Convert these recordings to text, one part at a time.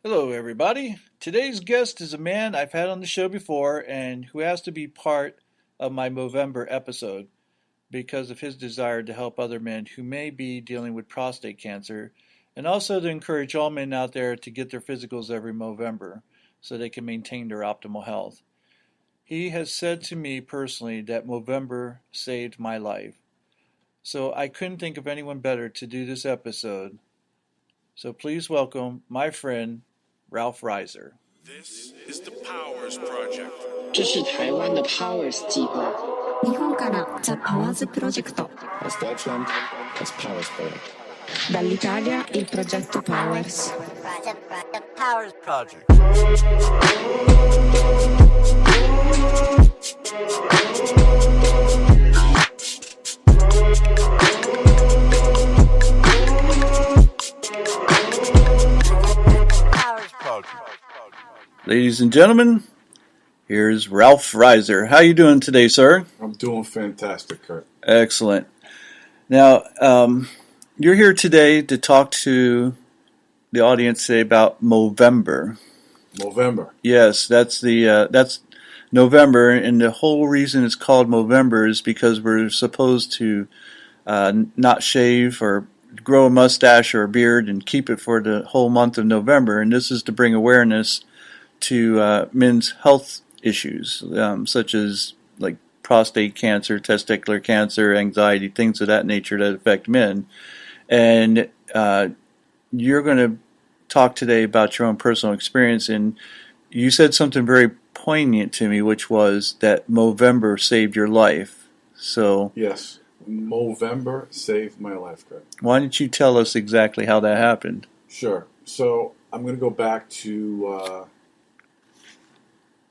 Hello, everybody. Today's guest is a man I've had on the show before and who has to be part of my Movember episode because of his desire to help other men who may be dealing with prostate cancer and also to encourage all men out there to get their physicals every Movember so they can maintain their optimal health. He has said to me personally that Movember saved my life. So I couldn't think of anyone better to do this episode. So please welcome my friend Ralph Reiser. This is the Powers Project. 这是台湾的 Powers 计划。日本から The Powers Project. Aus Deutschland das Powers Project. Dall'Italia il progetto Powers. The Powers Project. Ladies and gentlemen, here's Ralph Reiser. How you doing today, sir? I'm doing fantastic, Kurt. Excellent. Now, you're here today to talk to the audience today about Movember. Movember. Yes, that's November, and the whole reason it's called Movember is because we're supposed to not shave or grow a mustache or a beard and keep it for the whole month of November, and this is to bring awareness to men's health issues, such as like prostate cancer, testicular cancer, anxiety, things of that nature that affect men. And you're going to talk today about your own personal experience, and you said something very poignant to me, which was that Movember saved your life. So Yes, Movember saved my life, Kurt. why don't you tell us exactly how that happened? Sure. So I'm going to go back to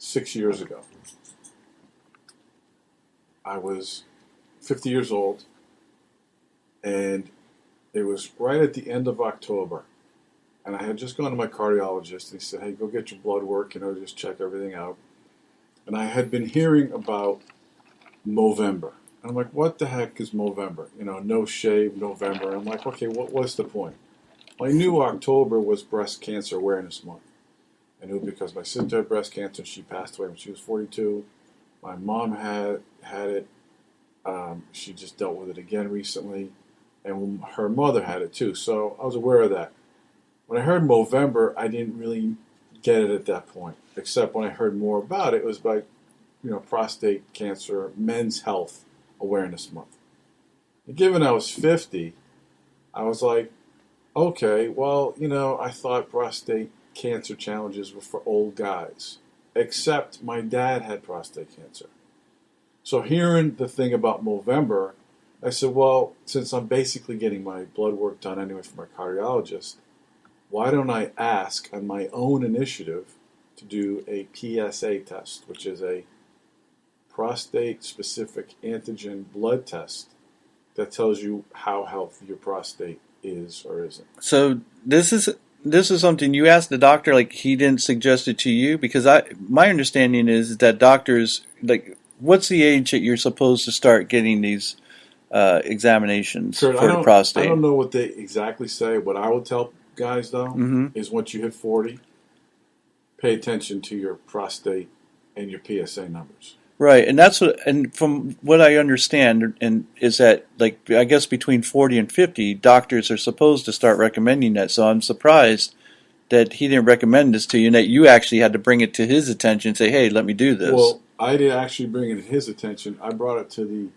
6 years ago. I was 50 years old, and it was right at the end of October. And I had just gone to my cardiologist, and he said, hey, go get your blood work, just check everything out. And I had been hearing about Movember. And I'm like, what the heck is Movember? No shave November. I'm like, okay, what's the point? Well, I knew October was Breast Cancer Awareness Month. I knew because my sister had breast cancer and she passed away when she was 42. My mom had it. She just dealt with it again recently. And her mother had it too. So I was aware of that. When I heard Movember, I didn't really get it at that point. Except when I heard more about it, it was like, prostate cancer, men's health awareness month. And given I was 50, I was like, okay, well, I thought prostate cancer challenges were for old guys. Except my dad had prostate cancer. So hearing the thing about Movember, I said, well, since I'm basically getting my blood work done anyway from my cardiologist, why don't I ask on my own initiative to do a PSA test, which is a prostate-specific antigen blood test that tells you how healthy your prostate is or isn't. So this is something you asked the doctor, like he didn't suggest it to you? Because my understanding is that doctors, like, what's the age that you're supposed to start getting these examinations Kurt, for the prostate? I don't know what they exactly say. What I would tell guys, though, is once you hit 40, pay attention to your prostate and your PSA numbers. Right, and from what I understand, and is that, like, I guess between 40 and 50, doctors are supposed to start recommending that. So I'm surprised that he didn't recommend this to you, and that you actually had to bring it to his attention and say, hey, let me do this. Well, I didn't actually bring it to his attention. I brought it to the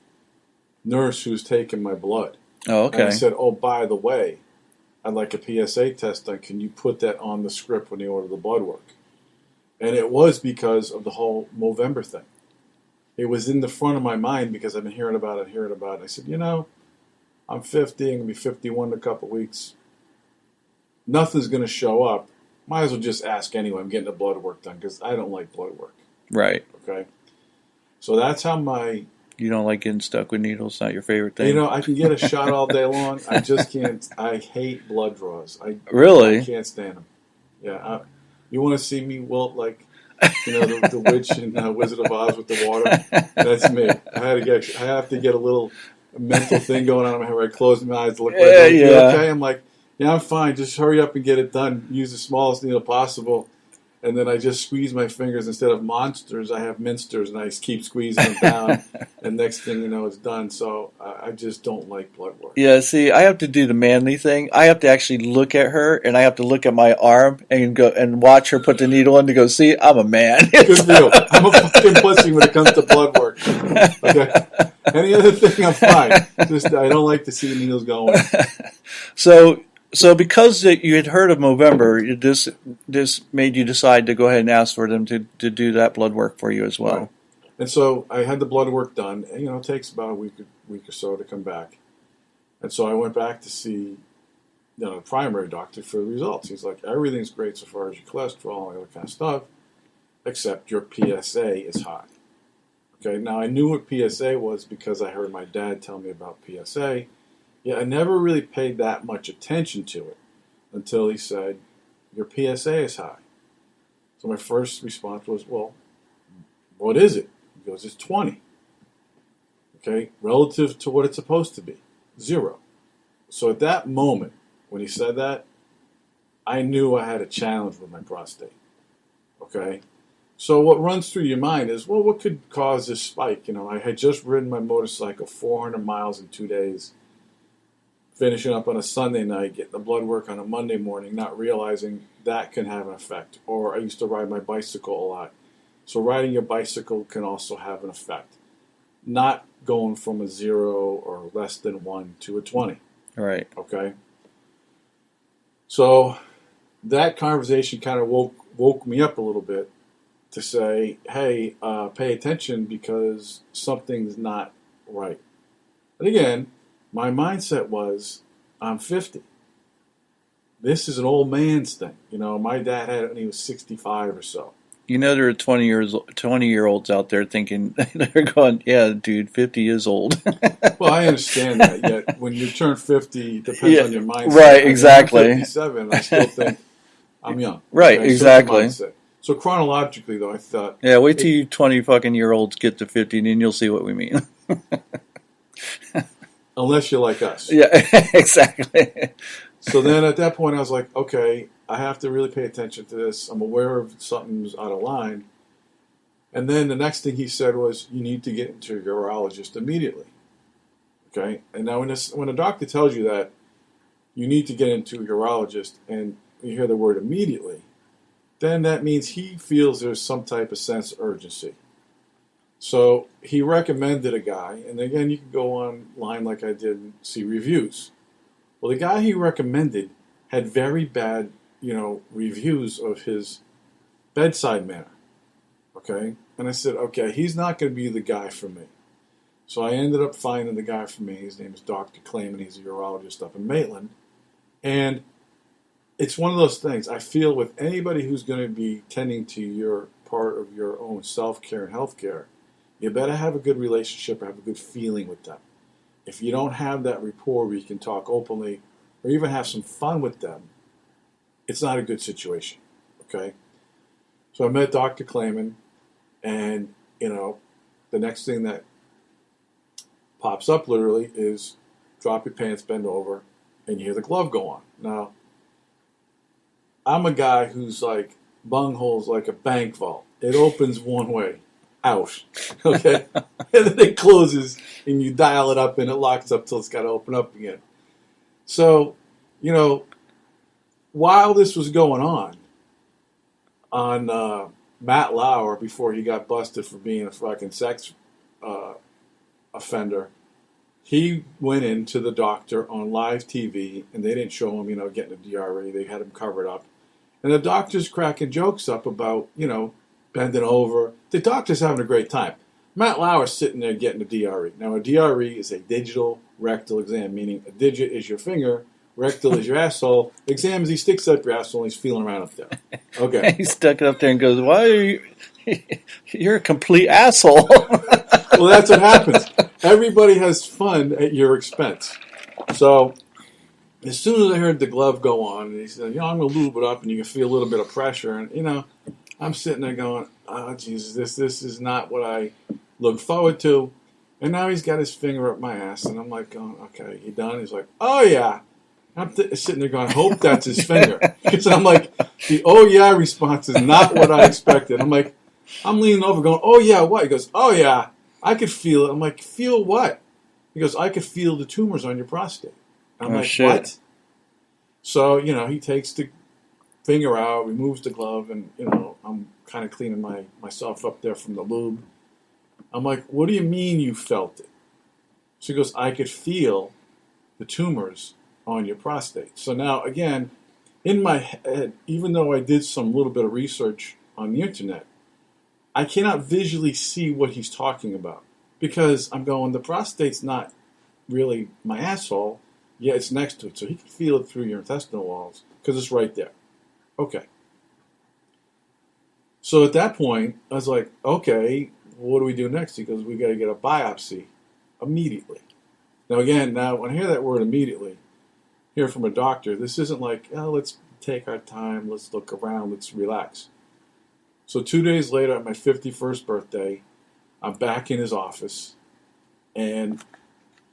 nurse who's taking my blood. Oh, okay. And I said, oh, by the way, I'd like a PSA test done. Can you put that on the script when you order the blood work? And it was because of the whole Movember thing. It was in the front of my mind because I've been hearing about it. I said, I'm 50, I'm going to be 51 in a couple of weeks. Nothing's going to show up. Might as well just ask anyway. I'm getting the blood work done because I don't like blood work. Right. Okay? So that's how You don't like getting stuck with needles? Not your favorite thing? I can get a shot all day long. I just can't. I hate blood draws. Really? I can't stand them. Yeah. You want to see me wilt like the witch in Wizard of Oz with the water? That's me. I have to get a little mental thing going on in my head where I close my eyes to look like, you okay? I'm like, Yeah, I'm fine. Just hurry up and get it done. Use the smallest needle possible. And then I just squeeze my fingers. Instead of monsters, I have minsters, and I keep squeezing them down. And next thing you know, it's done. So I just don't like blood work. Yeah, see, I have to do the manly thing. I have to actually look at her, and I have to look at my arm and go and watch her put the needle in to go, see, I'm a man. Good for you. I'm a fucking pussy when it comes to blood work. Okay. Any other thing, I'm fine. Just I don't like to see the needles going. So because that you had heard of Movember, this made you decide to go ahead and ask for them to do that blood work for you as well. Right. And so I had the blood work done. And, it takes about a week or so to come back. And so I went back to see the primary doctor for the results. He's like, everything's great so far as your cholesterol and all that kind of stuff, except your PSA is high. Okay, now I knew what PSA was because I heard my dad tell me about PSA. Yeah, I never really paid that much attention to it until he said, your PSA is high. So my first response was, well, what is it? He goes, it's 20. Okay, relative to what it's supposed to be, 0. So at that moment, when he said that, I knew I had a challenge with my prostate. Okay? So what runs through your mind is, well, what could cause this spike? I had just ridden my motorcycle 400 miles in 2 days, finishing up on a Sunday night, getting the blood work on a Monday morning, not realizing that can have an effect. Or I used to ride my bicycle a lot. So riding your bicycle can also have an effect. Not going from a 0 or less than 1 to a 20. Right. Okay? So that conversation kind of woke me up a little bit to say, hey, pay attention because something's not right. And again, my mindset was, I'm 50. This is an old man's thing. My dad had it when he was 65 or so. There are 20-year-olds out there thinking, they're going, yeah, dude, 50 is old. Well, I understand that. Yet when you turn 50, it depends on your mindset. Right, exactly. I'm 57, I still think I'm young. Right, Okay? exactly. So chronologically, though, I thought... Yeah, wait till you 20-fucking-year-olds get to 50, and then you'll see what we mean. Unless you're like us. Yeah, exactly. So then at that point, I was like, okay, I have to really pay attention to this. I'm aware of something's out of line. And then the next thing he said was, you need to get into a urologist immediately. Okay? And now when a doctor tells you that, you need to get into a urologist, and you hear the word immediately, then that means he feels there's some type of sense of urgency. So he recommended a guy, and again, you can go online like I did and see reviews. Well, the guy he recommended had very bad, reviews of his bedside manner. Okay? And I said, okay, he's not going to be the guy for me. So I ended up finding the guy for me. His name is Dr. Clayman. He's a urologist up in Maitland. And it's one of those things. I feel with anybody who's going to be tending to your part of your own self-care and healthcare, you better have a good relationship or have a good feeling with them. If you don't have that rapport where you can talk openly or even have some fun with them, it's not a good situation. Okay? So I met Dr. Clayman, and, the next thing that pops up literally is drop your pants, bend over, and you hear the glove go on. Now, I'm a guy who's like, bunghole's like a bank vault. It opens one way, out. Okay? And then it closes, and you dial it up, and it locks up till it's got to open up again. So, while this was going on Matt Lauer, before he got busted for being a fucking sex offender, he went into the doctor on live TV, and they didn't show him, getting a DRE. They had him covered up. And the doctor's cracking jokes up about, bending over. The doctor's having a great time. Matt Lauer's sitting there getting a DRE. Now, a DRE is a digital rectal exam, meaning a digit is your finger, rectal is your asshole. Exam is he sticks up your asshole and he's feeling around up there. Okay. He stuck it up there and goes, why are you... You're a complete asshole. Well, that's what happens. Everybody has fun at your expense. So, as soon as I heard the glove go on, and he said, I'm going to lube it up, and you can feel a little bit of pressure. And, I'm sitting there going, oh, Jesus, this is not what I look forward to. And now he's got his finger up my ass, and I'm like, oh, okay, you done? He's like, oh, yeah. I'm sitting there going, I hope that's his finger. Because I'm like, the oh yeah response is not what I expected. I'm like, I'm leaning over going, oh yeah, what? He goes, oh yeah, I could feel it. I'm like, feel what? He goes, I could feel the tumors on your prostate. I'm like, shit. What? So, he takes the finger out, removes the glove, and, I'm kind of cleaning myself up there from the lube. I'm like, what do you mean you felt it? So he goes, I could feel the tumors on your prostate. So now, again, in my head, even though I did some little bit of research on the internet, I cannot visually see what he's talking about. Because I'm going, the prostate's not really my asshole. Yeah, it's next to it. So he can feel it through your intestinal walls because it's right there. Okay. So at that point, I was like, okay, what do we do next? He goes, we got to get a biopsy immediately. Now, again, when I hear that word immediately, hear from a doctor, this isn't like, oh, let's take our time, let's look around, let's relax. So 2 days later, at my 51st birthday, I'm back in his office, and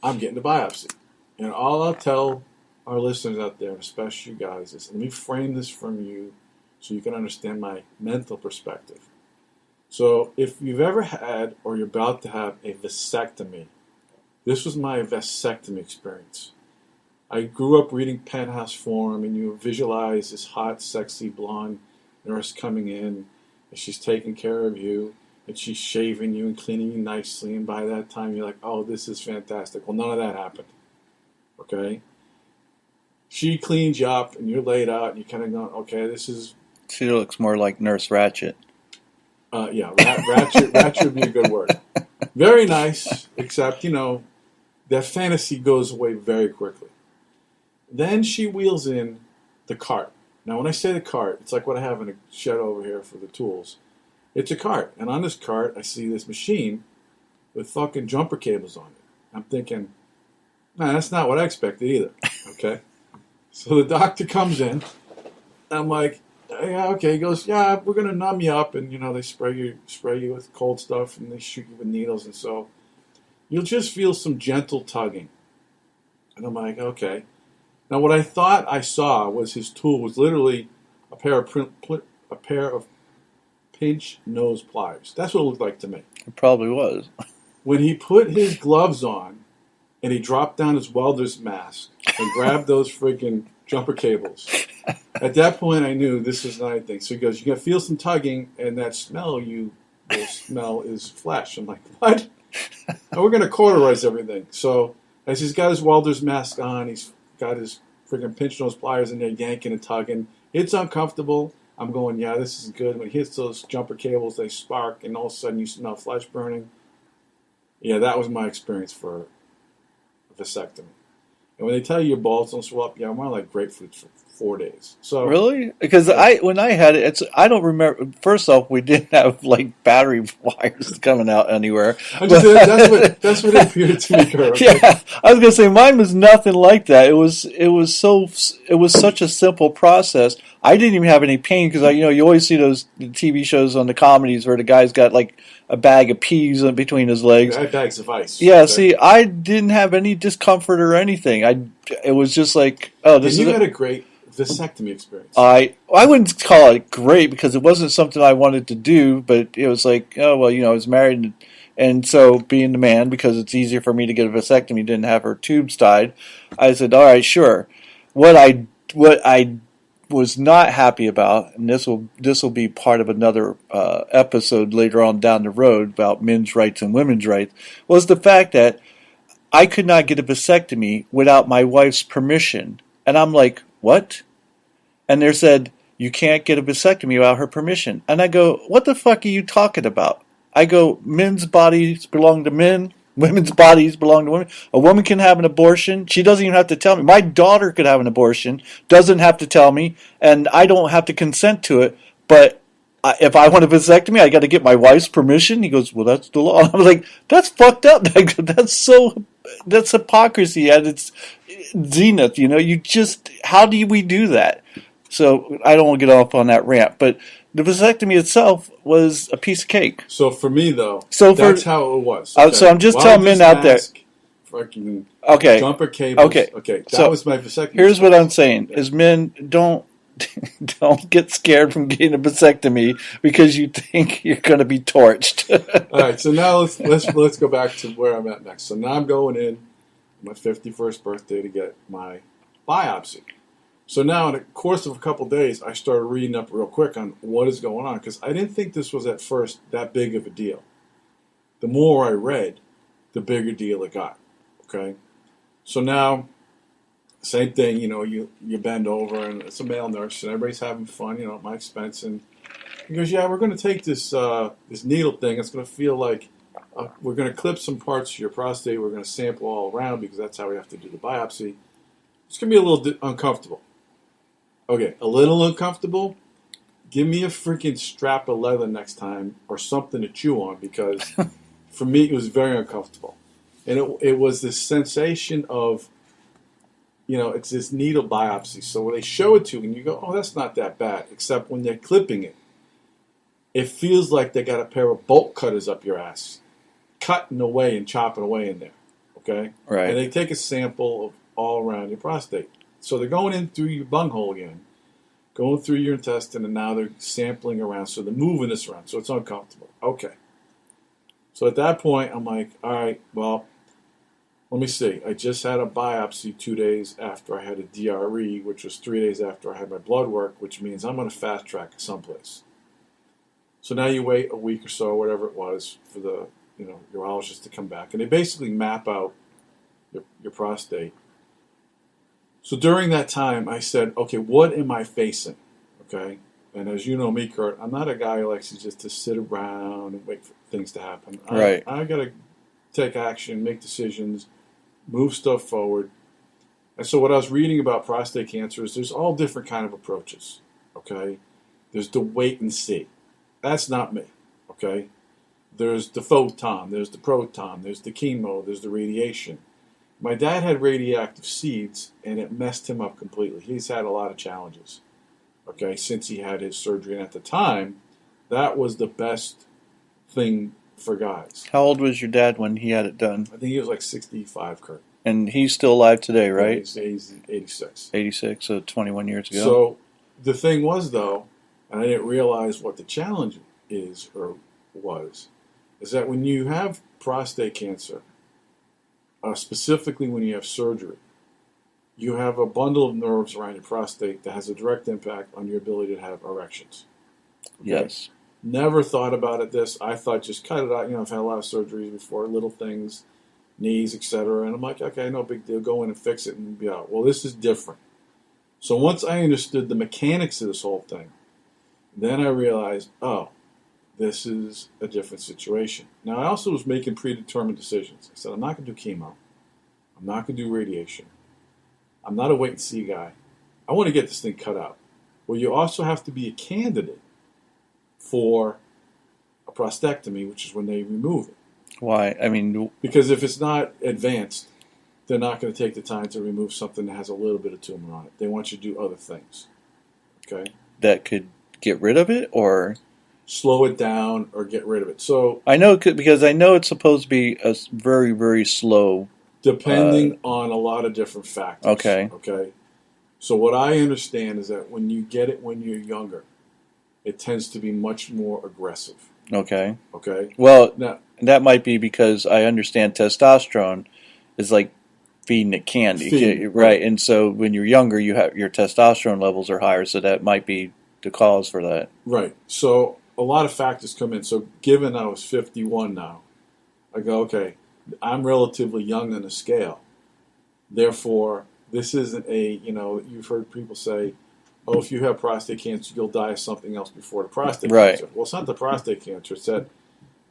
I'm getting the biopsy. And all I'll tell our listeners out there, especially you guys, is let me frame this from you so you can understand my mental perspective. So if you've ever had or you're about to have a vasectomy, this was my vasectomy experience. I grew up reading Penthouse Forum, and you visualize this hot, sexy, blonde nurse coming in, and she's taking care of you, and she's shaving you and cleaning you nicely, and by that time you're like, oh, this is fantastic. Well, none of that happened. Okay? She cleans you up, and you're laid out, and you kind of go, okay, this is... She looks more like Nurse Ratched. Yeah, Ratched would be a good word. Very nice, except, that fantasy goes away very quickly. Then she wheels in the cart. Now, when I say the cart, it's like what I have in a shed over here for the tools. It's a cart, and on this cart, I see this machine with fucking jumper cables on it. I'm thinking, nah, that's not what I expected either, okay? So the doctor comes in, and I'm like, yeah, okay. He goes, yeah, we're going to numb you up, and, they spray you with cold stuff, and they shoot you with needles, and so you'll just feel some gentle tugging. And I'm like, okay. Now, what I thought I saw was his tool was literally a pair of pinch nose pliers. That's what it looked like to me. It probably was. When he put his gloves on and he dropped down his welder's mask and grabbed those freaking jumper cables, at that point I knew this was not anything. So he goes, you're going to feel some tugging, and that smell you will smell is flesh. I'm like, what? And we're going to cauterize everything. So as he's got his welder's mask on, he's got his freaking pinch nose pliers in there, yanking and tugging. It's uncomfortable. I'm going, yeah, this is good. When he hits those jumper cables, they spark, and all of a sudden you smell flesh burning. Yeah, that was my experience for a vasectomy. And when they tell you your balls don't swell up, yeah, I'm on like grapefruits for 4 days. So really? Because when I had it, I don't remember. First off, we didn't have like battery wires coming out anywhere. That's what it appeared to me, Kurt. Okay? Yeah, I was gonna say mine was nothing like that. It was such a simple process. I didn't even have any pain because you always see those TV shows on the comedies where the guy's got like a bag of peas in between his legs. I had bags of ice. Yeah, see, I didn't have any discomfort or anything. It was just like, oh, this and is. You had a great vasectomy experience. I wouldn't call it great because it wasn't something I wanted to do, but it was like, oh well, I was married, and so being the man, because it's easier for me to get a vasectomy, didn't have her tubes tied. I said, all right, sure. What I was not happy about, and this will be part of another episode later on down the road about men's rights and women's rights, was the fact that I could not get a vasectomy without my wife's permission. And I'm like, what? And they said, you can't get a vasectomy without her permission. And I go, what the fuck are you talking about? I go, men's bodies belong to men. Women's bodies belong to women. A woman can have an abortion. She doesn't even have to tell me. My daughter could have an abortion. Doesn't have to tell me. And I don't have to consent to it. But if I want a vasectomy, I got to get my wife's permission. He goes, well, that's the law. I'm like, that's fucked up. That's hypocrisy at its zenith. How do we do that? So I don't want to get off on that rant. But the vasectomy itself was a piece of cake. So for me, though, that's how it was. Okay? So I'm just telling men out there. fucking Okay. jumper cables. Okay. Okay. That So, was my vasectomy. Here's what I'm saying: is men don't get scared from getting a vasectomy because you think you're going to be torched. All right. So now let's go back to where I'm at next. So now I'm going in my 51st birthday to get my biopsy. So now, in the course of a couple of days, I started reading up real quick on what is going on because I didn't think this was at first that big of a deal. The more I read, the bigger deal it got. Okay, so now, same thing. You bend over and it's a male nurse and everybody's having fun. At my expense, and he goes, "Yeah, we're going to take this this needle thing. It's going to feel like we're going to clip some parts of your prostate. We're going to sample all around because that's how we have to do the biopsy. It's going to be a little uncomfortable." Okay, a little uncomfortable? Give me a freaking strap of leather next time or something to chew on because for me it was very uncomfortable. And it was this sensation of, it's this needle biopsy. So when they show it to you and you go, oh, that's not that bad, except when they're clipping it, it feels like they got a pair of bolt cutters up your ass, cutting away and chopping away in there. Okay? Right. And they take a sample of all around your prostate. So they're going in through your bunghole again, going through your intestine, and now they're sampling around. So they're moving this around. So it's uncomfortable. Okay. So at that point, I'm like, all right, well, let me see. I just had a biopsy 2 days after I had a DRE, which was 3 days after I had my blood work, which means I'm on a fast track someplace. So now you wait a week or so, whatever it was, for the urologist to come back. And they basically map out your prostate. So during that time, I said, okay, what am I facing? Okay. And as you know me, Kurt, I'm not a guy who likes to sit around and wait for things to happen. Right. I got to take action, make decisions, move stuff forward. And so what I was reading about prostate cancer is there's all different kind of approaches. Okay. There's the wait and see. That's not me. Okay. There's the photon. There's the proton. There's the chemo. There's the radiation. My dad had radioactive seeds, and it messed him up completely. He's had a lot of challenges, okay, since he had his surgery. And at the time, that was the best thing for guys. How old was your dad when he had it done? I think he was like 65, Kurt. And he's still alive today, right? He's 86. 86, so 21 years ago. So the thing was, though, and I didn't realize what the challenge is that when you have prostate cancer, specifically when you have surgery, you have a bundle of nerves around your prostate that has a direct impact on your ability to have erections. Okay? Yes. Never thought about it I thought just cut it out. I've had a lot of surgeries before, little things, knees, etc. And I'm like, okay, no big deal. Go in and fix it and be out. Well, this is different. So once I understood the mechanics of this whole thing, then I realized, oh, this is a different situation. Now, I also was making predetermined decisions. I said, I'm not going to do chemo. I'm not going to do radiation. I'm not a wait-and-see guy. I want to get this thing cut out. Well, you also have to be a candidate for a prostatectomy, which is when they remove it. Why? I mean, because if it's not advanced, they're not going to take the time to remove something that has a little bit of tumor on it. They want you to do other things. Okay? That could get rid of it, or slow it down or get rid of it. So I know because I know it's supposed to be a very, very slow. Depending on a lot of different factors. Okay. Okay. So what I understand is that when you get it when you're younger, it tends to be much more aggressive. Okay. Okay. Well, now, that might be because I understand testosterone is like feeding it candy, right? And so when you're younger, you have your testosterone levels are higher, so that might be the cause for that. Right. So a lot of factors come in. So given I was 51 now, I go, okay, I'm relatively young on the scale. Therefore, this isn't you've heard people say, oh, if you have prostate cancer, you'll die of something else before the prostate cancer. Well, it's not the prostate cancer. It's that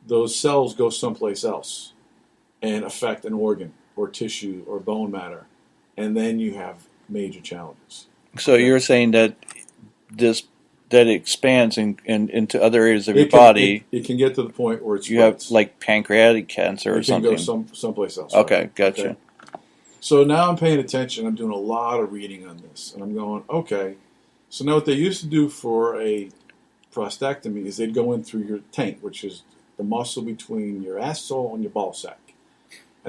those cells go someplace else and affect an organ or tissue or bone matter. And then you have major challenges. So you're saying that that it expands into other areas of your body. It can get to the point where you have like pancreatic cancer or something. It can go someplace else. Okay, right? gotcha. Okay. So now I'm paying attention. I'm doing a lot of reading on this. And I'm going, okay. So now what they used to do for a prostatectomy is they'd go in through your taint, which is the muscle between your asshole and your ball sack.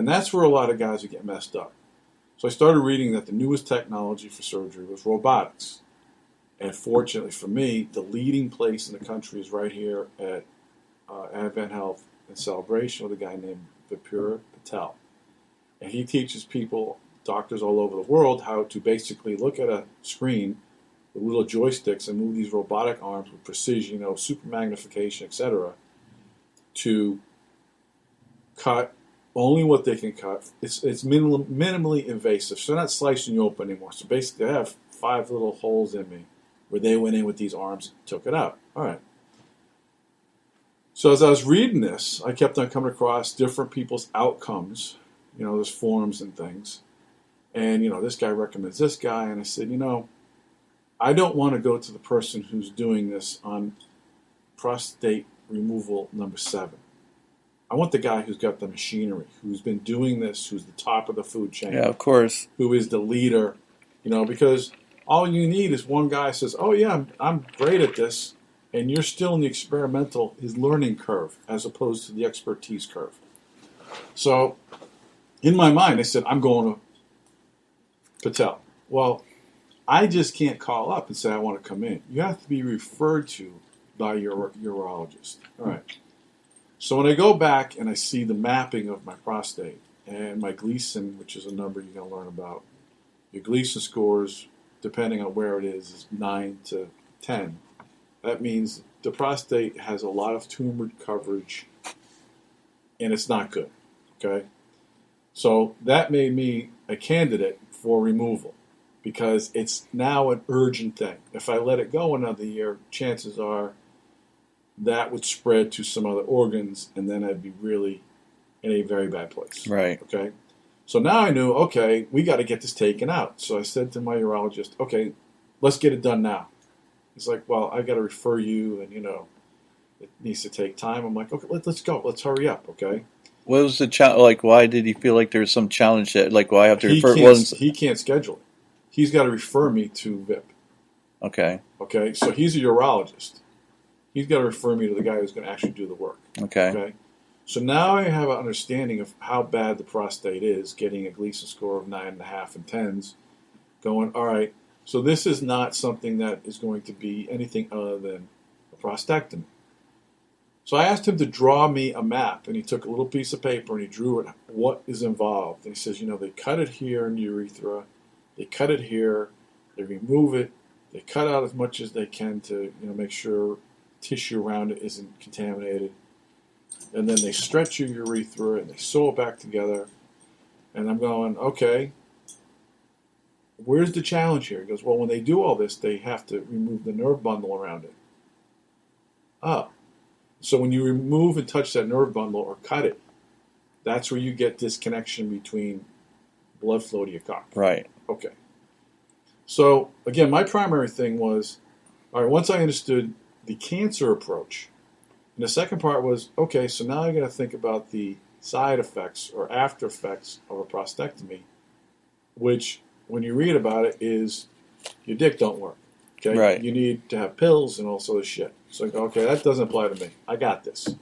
And that's where a lot of guys would get messed up. So I started reading that the newest technology for surgery was robotics. And fortunately for me, the leading place in the country is right here at Advent Health and Celebration with a guy named Vipur Patel. And he teaches people, doctors all over the world, how to basically look at a screen with little joysticks and move these robotic arms with precision, super magnification, etc., to cut only what they can cut. It's minimally invasive. So they're not slicing you open anymore. So basically, I have 5 little holes in me where they went in with these arms and took it out. All right. So as I was reading this, I kept on coming across different people's outcomes. There's forums and things. And, this guy recommends this guy. And I said, I don't want to go to the person who's doing this on prostate removal number 7. I want the guy who's got the machinery, who's been doing this, who's the top of the food chain. Yeah, of course. Who is the leader, because all you need is one guy says, oh yeah, I'm great at this, and you're still in the experimental, his learning curve, as opposed to the expertise curve. So, in my mind, I said, I'm going to Patel. Well, I just can't call up and say I want to come in. You have to be referred to by your urologist. All right. So when I go back and I see the mapping of my prostate and my Gleason, which is a number you're going to learn about, your Gleason scores, depending on where it is 9 to 10. That means the prostate has a lot of tumor coverage, and it's not good. Okay? So that made me a candidate for removal because it's now an urgent thing. If I let it go another year, chances are that would spread to some other organs, and then I'd be really in a very bad place. Right. Okay? So now I knew, okay, we got to get this taken out. So I said to my urologist, okay, let's get it done now. He's like, well, I got to refer you, and, it needs to take time. I'm like, okay, let's go. Let's hurry up, okay? What was the challenge? Why did he feel like there was some challenge that, why I have to refer? He can't schedule it. He's got to refer me to VIP. Okay. Okay, so he's a urologist. He's got to refer me to the guy who's going to actually do the work. Okay. So now I have an understanding of how bad the prostate is, getting a Gleason score of 9.5 and 10s, going, all right, so this is not something that is going to be anything other than a prostatectomy. So I asked him to draw me a map, and he took a little piece of paper and he drew it, what is involved. And he says, they cut it here in the urethra, they cut it here, they remove it, they cut out as much as they can to make sure tissue around it isn't contaminated. And then they stretch your urethra and they sew it back together. And I'm going, okay, where's the challenge here? He goes, well, when they do all this, they have to remove the nerve bundle around it. Oh. So when you remove and touch that nerve bundle or cut it, that's where you get disconnection between blood flow to your cock. Right. Okay. So, again, my primary thing was, all right, once I understood the cancer approach, and the second part was, okay, so now I got to think about the side effects or after effects of a prostatectomy, which, when you read about it, is your dick don't work. Okay? Right. You need to have pills and all sort of shit. So, okay, that doesn't apply to me. I got this.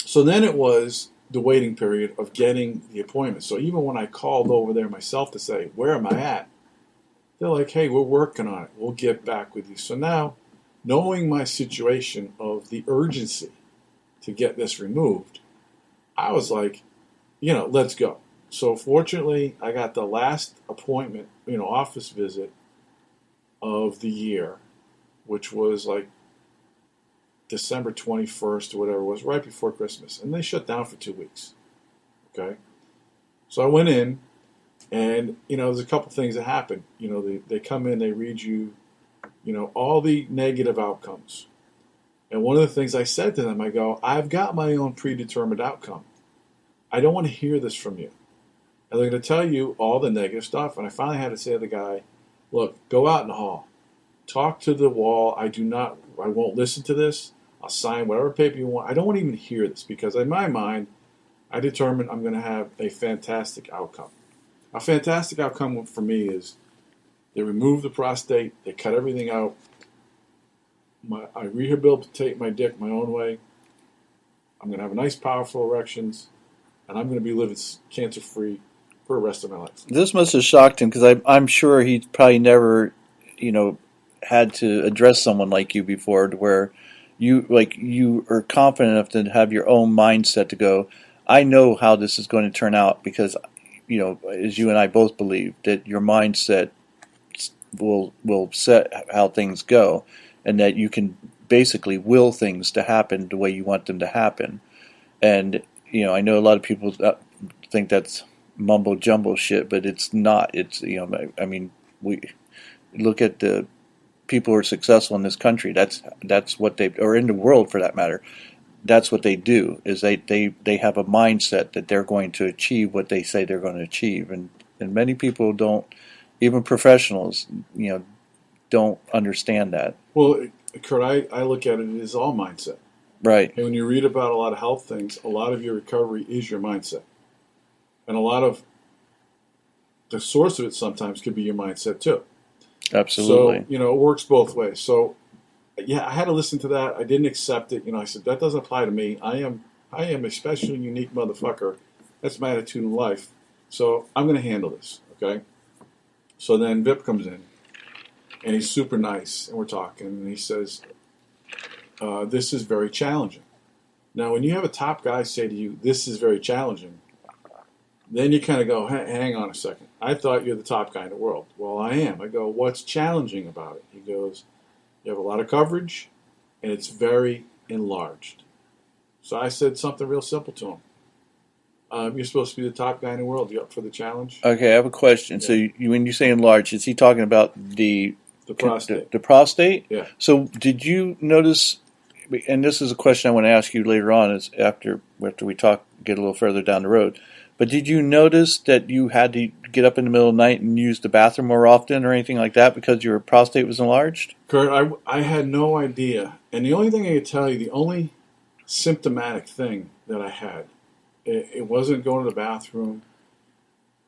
So then it was the waiting period of getting the appointment. So even when I called over there myself to say, where am I at? They're like, hey, we're working on it. We'll get back with you. So now, knowing my situation of the urgency to get this removed, I was like, let's go. So fortunately, I got the last appointment, office visit of the year, which was like December 21st or whatever it was, right before Christmas. And they shut down for 2 weeks. Okay? So I went in, and, there's a couple things that happen. They come in, they read you, all the negative outcomes. And one of the things I said to them, I go, I've got my own predetermined outcome. I don't want to hear this from you. And they're going to tell you all the negative stuff. And I finally had to say to the guy, look, go out in the hall. Talk to the wall. I won't listen to this. I'll sign whatever paper you want. I don't want to even hear this because in my mind, I determined I'm going to have a fantastic outcome. A fantastic outcome for me is they remove the prostate, they cut everything out, I rehabilitate my dick my own way, I'm going to have nice, powerful erections, and I'm going to be living cancer-free for the rest of my life. This must have shocked him because I'm sure he probably never, had to address someone like you before, to where you are confident enough to have your own mindset to go, I know how this is going to turn out because, as you and I both believe, that your mindset will set how things go, and that you can basically will things to happen the way you want them to happen. And I know a lot of people think that's mumbo jumbo shit, but it's not. It's I mean, we look at the people who are successful in this country. That's what they, or in the world for that matter. That's what they do. Is they have a mindset that they're going to achieve what they say they're going to achieve, and many people don't. Even professionals, don't understand that. Well, Kurt, I look at it as all mindset. Right. And when you read about a lot of health things, a lot of your recovery is your mindset. And a lot of the source of it sometimes could be your mindset too. Absolutely. So, it works both ways. So, yeah, I had to listen to that. I didn't accept it. I said, that doesn't apply to me. I am a special, unique motherfucker. That's my attitude in life. So I'm going to handle this, okay? So then Vip comes in, and he's super nice, and we're talking, and he says, this is very challenging. Now, when you have a top guy say to you, this is very challenging, then you kind of go, hang on a second. I thought you're the top guy in the world. Well, I am. I go, what's challenging about it? He goes, you have a lot of coverage, and it's very enlarged. So I said something real simple to him. You're supposed to be the top guy in the world. You up for the challenge? Okay, I have a question. Yeah. So when you say enlarged, is he talking about the prostate? The prostate? Yeah. So did you notice, and this is a question I want to ask you later on, is after we get a little further down the road, but did you notice that you had to get up in the middle of the night and use the bathroom more often or anything like that because your prostate was enlarged? Kurt, I had no idea. And the only thing I could tell you, the only symptomatic thing that I had, it wasn't going to the bathroom.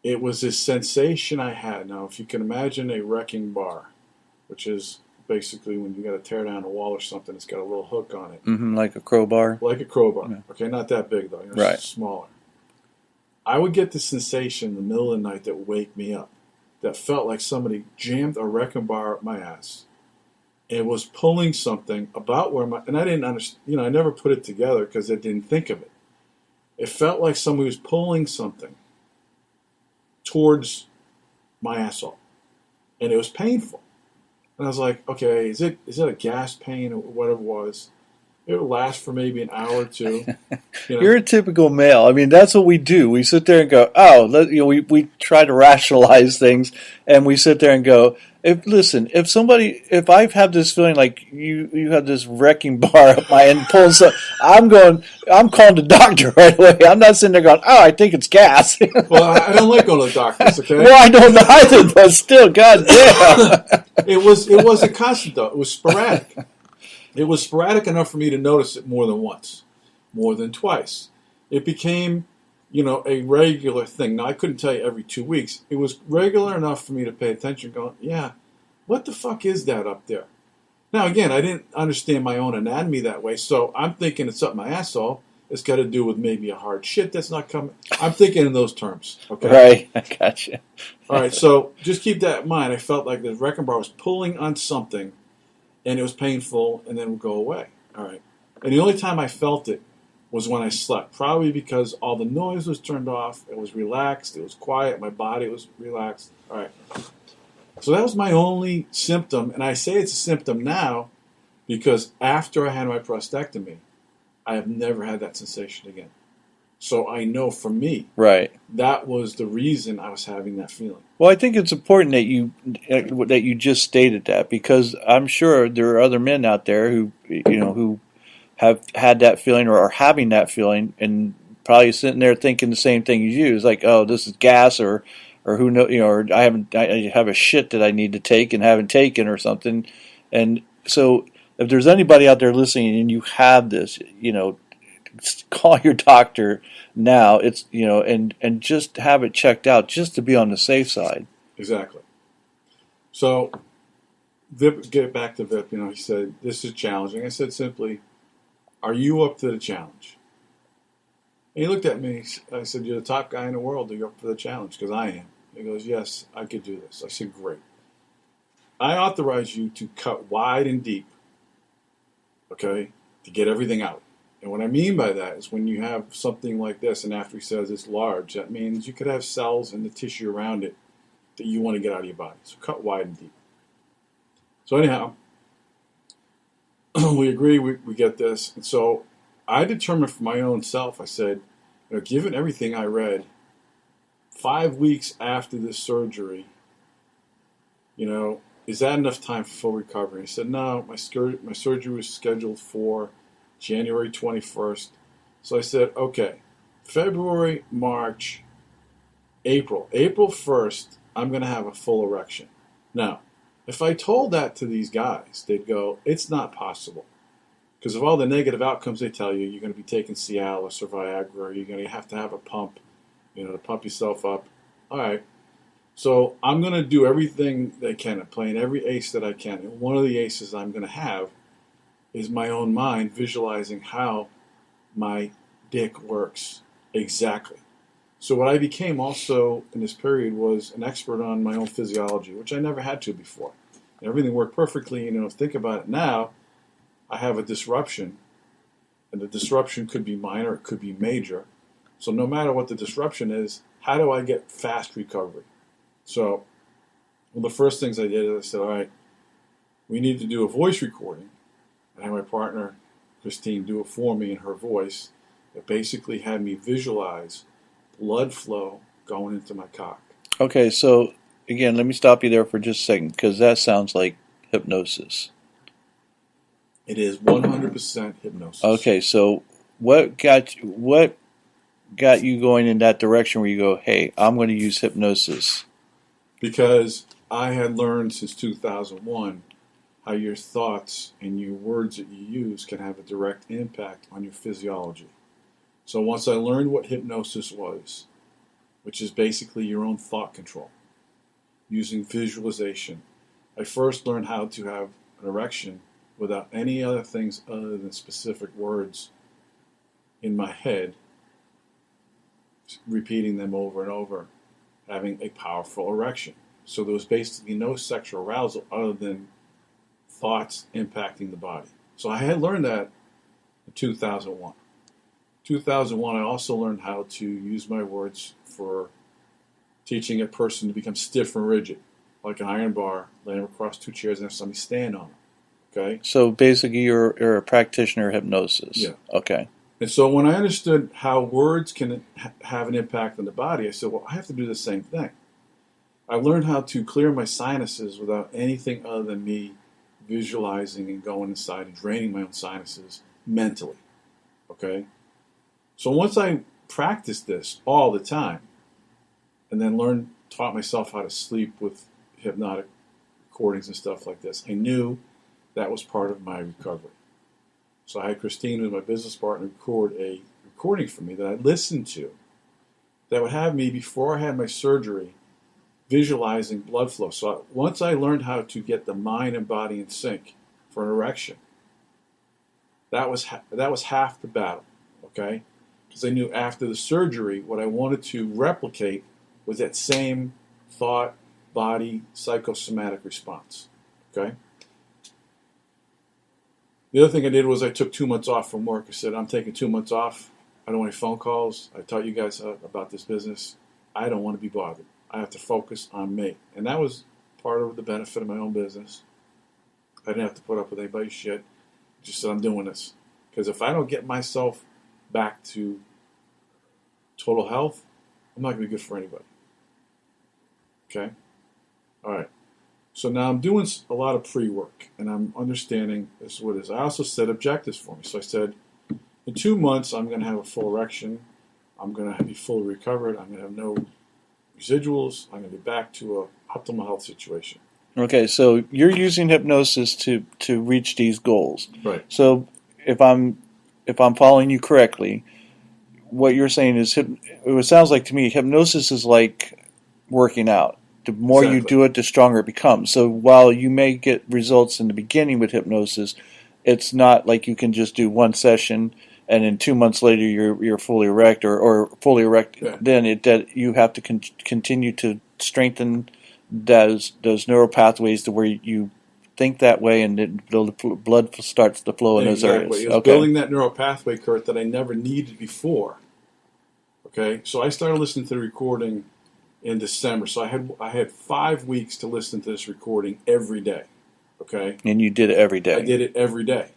It was this sensation I had. Now, if you can imagine a wrecking bar, which is basically when you got to tear down a wall or something, it's got a little hook on it. Mm-hmm, like a crowbar? Like a crowbar. Yeah. Okay, not that big, though. Right. Smaller. I would get the sensation in the middle of the night that would wake me up, that felt like somebody jammed a wrecking bar up my ass. It was pulling something about where and I didn't understand, I never put it together because I didn't think of it. It felt like somebody was pulling something towards my asshole. And it was painful. And I was like, okay, is it a gas pain or whatever it was? It would last for maybe an hour or two. You're a typical male. I mean, that's what we do. We sit there and go, we try to rationalize things, and we sit there and go, if I've had this feeling like you have this wrecking bar up my end, pulling stuff, I'm calling the doctor right away. I'm not sitting there going, I think it's gas. Well, I don't like going to the doctors, okay? Well, I don't either, but still, goddamn. It wasn't constant, though. It was sporadic. It was sporadic enough for me to notice it more than once, more than twice. It became, a regular thing. Now, I couldn't tell you every 2 weeks. It was regular enough for me to pay attention, going, yeah, what the fuck is that up there? Now, again, I didn't understand my own anatomy that way, so I'm thinking it's up my asshole. It's got to do with maybe a hard shit that's not coming. I'm thinking in those terms. Okay? Right, I gotcha. All right, so just keep that in mind. I felt like the wrecking bar was pulling on something, and it was painful, and then would go away. All right. And the only time I felt it was when I slept, probably because all the noise was turned off. It was relaxed. It was quiet. My body was relaxed. All right. So that was my only symptom, and I say it's a symptom now because after I had my prostatectomy, I have never had that sensation again. So I know for me, right, that was the reason I was having that feeling. Well, I think it's important that you just stated that, because I'm sure there are other men out there who who have had that feeling or are having that feeling and probably sitting there thinking the same thing as you. It's like, oh, this is gas, or who know, or I have a shit that I need to take and haven't taken or something. And so if there's anybody out there listening and you have this, call your doctor now. It's and just have it checked out just to be on the safe side. Exactly. So Vip, get back to Vip. He said this is challenging. I said simply, "Are you up to the challenge?" And he looked at me. I said, "You're the top guy in the world. Are you up for the challenge?" Because I am. He goes, "Yes, I could do this." I said, "Great. I authorize you to cut wide and deep, okay, to get everything out." And what I mean by that is when you have something like this, and after he says it's large, that means you could have cells in the tissue around it that you want to get out of your body. So cut wide and deep. So anyhow, we agree, we get this. And so I determined for my own self, I said, given everything I read, 5 weeks after this surgery, is that enough time for full recovery? He said, no, my surgery was scheduled for January 21st. So I said, okay, February, March, April. April 1st, I'm going to have a full erection. Now, if I told that to these guys, they'd go, it's not possible. Because of all the negative outcomes they tell you, you're going to be taking Cialis or Viagra, you're going to have a pump, to pump yourself up. All right. So I'm going to do everything they can. I'm playing every ace that I can. And one of the aces I'm going to have is my own mind visualizing how my dick works exactly. So what I became also in this period was an expert on my own physiology, which I never had to before. And everything worked perfectly. Think about it now. I have a disruption, and the disruption could be minor, it could be major. So no matter what the disruption is, how do I get fast recovery? So one of the first things I did is I said, all right, we need to do a voice recording. I had my partner, Christine, do it for me in her voice. It basically had me visualize blood flow going into my cock. Okay, so again, let me stop you there for just a second, because that sounds like hypnosis. It is 100% hypnosis. Okay, so what got you going in that direction where you go, hey, I'm going to use hypnosis? Because I had learned since 2001 how your thoughts and your words that you use can have a direct impact on your physiology. So once I learned what hypnosis was, which is basically your own thought control, using visualization, I first learned how to have an erection without any other things other than specific words in my head, repeating them over and over, having a powerful erection. So there was basically no sexual arousal other than thoughts impacting the body. So I had learned that in 2001. 2001, I also learned how to use my words for teaching a person to become stiff and rigid, like an iron bar, lay them across two chairs and have somebody stand on them. Okay? So basically you're a practitioner of hypnosis. Yeah. Okay. And so when I understood how words can have an impact on the body, I said, well, I have to do the same thing. I learned how to clear my sinuses without anything other than me visualizing and going inside and draining my own sinuses mentally. Okay? So once I practiced this all the time, and then taught myself how to sleep with hypnotic recordings and stuff like this, I knew that was part of my recovery. So I had Christine, who's my business partner, record a recording for me that I listened to that would have me, before I had my surgery, visualizing blood flow. So once I learned how to get the mind and body in sync for an erection, that was half the battle, okay? Because I knew after the surgery, what I wanted to replicate was that same thought, body, psychosomatic response, okay? The other thing I did was I took 2 months off from work. I said, I'm taking 2 months off. I don't want any phone calls. I taught you guys about this business. I don't want to be bothered. I have to focus on me. And that was part of the benefit of my own business. I didn't have to put up with anybody's shit. Just said, I'm doing this. Because if I don't get myself back to total health, I'm not going to be good for anybody. Okay? All right. So now I'm doing a lot of pre-work, and I'm understanding this is what it is. I also set objectives for me. So I said, in 2 months, I'm going to have a full erection. I'm going to be fully recovered. I'm going to have no residuals. I'm going to be back to an optimal health situation. Okay, so you're using hypnosis to reach these goals. Right. So if I'm following you correctly, what you're saying is, it sounds like to me, hypnosis is like working out. The more you do it, the stronger it becomes. So while you may get results in the beginning with hypnosis, it's not like you can just do one session and then 2 months later you're fully erect or fully erect, Yeah. then that you have to continue to strengthen those neural pathways to where you think that way, and the blood starts to flow in those Exactly. areas. It was Okay. building that neural pathway, Kurt, that I never needed before. Okay, so I started listening to the recording in December. So I had 5 weeks to listen to this recording every day. Okay, And you did it every day. I did it every day.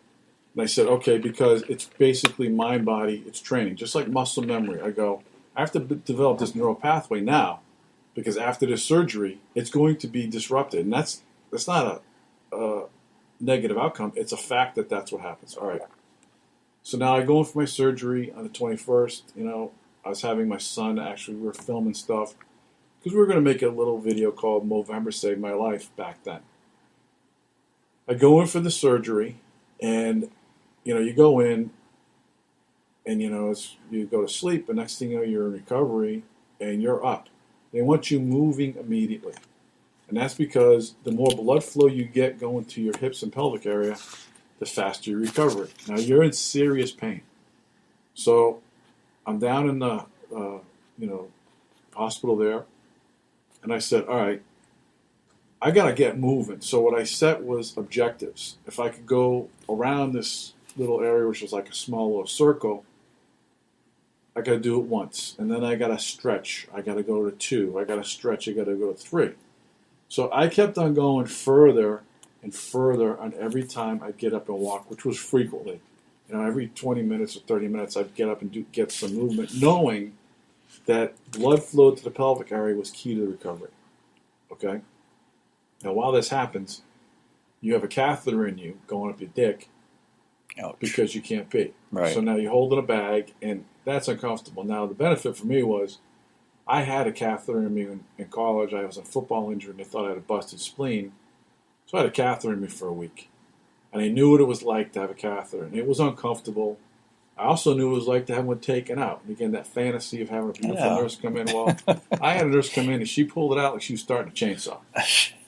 And I said, okay, because it's basically mind body, it's training, just like muscle memory. I go, I have to develop this neural pathway now, because after this surgery, it's going to be disrupted, and that's not a negative outcome. It's a fact that that's what happens. All right. So now I go in for my surgery on the 21st. You know, I was having my son, actually, we were filming stuff because we were going to make a little video called Movember Saved My Life back then. I go in for the surgery, and, you know, you go in, and, you know, you go to sleep, and next thing you know, you're in recovery, and you're up. They want you moving immediately. And that's because the more blood flow you get going to your hips and pelvic area, the faster your recovery. Now, you're in serious pain. So I'm down in the, hospital there, and I said, all right, I got to get moving. So what I set was objectives. If I could go around this little area, which was like a small little circle, I got to do it once. And then I got to stretch. I got to go to 2. I got to stretch. I got to go to 3. So I kept on going further and further on every time I'd get up and walk, which was frequently. You know, every 20 minutes or 30 minutes, I'd get up and get some movement, knowing that blood flow to the pelvic area was key to the recovery. Okay? Now, while this happens, you have a catheter in you going up your dick. Ouch. Because you can't pee. Right. So now you're holding a bag, and that's uncomfortable. Now, the benefit for me was I had a catheter in me in college. I was a football injured, and they thought I had a busted spleen. So I had a catheter in me for a week. And I knew what it was like to have a catheter, and it was uncomfortable. I also knew what it was like to have one taken out. And again, that fantasy of having a beautiful nurse come in. Well, I had a nurse come in, and she pulled it out like she was starting a chainsaw.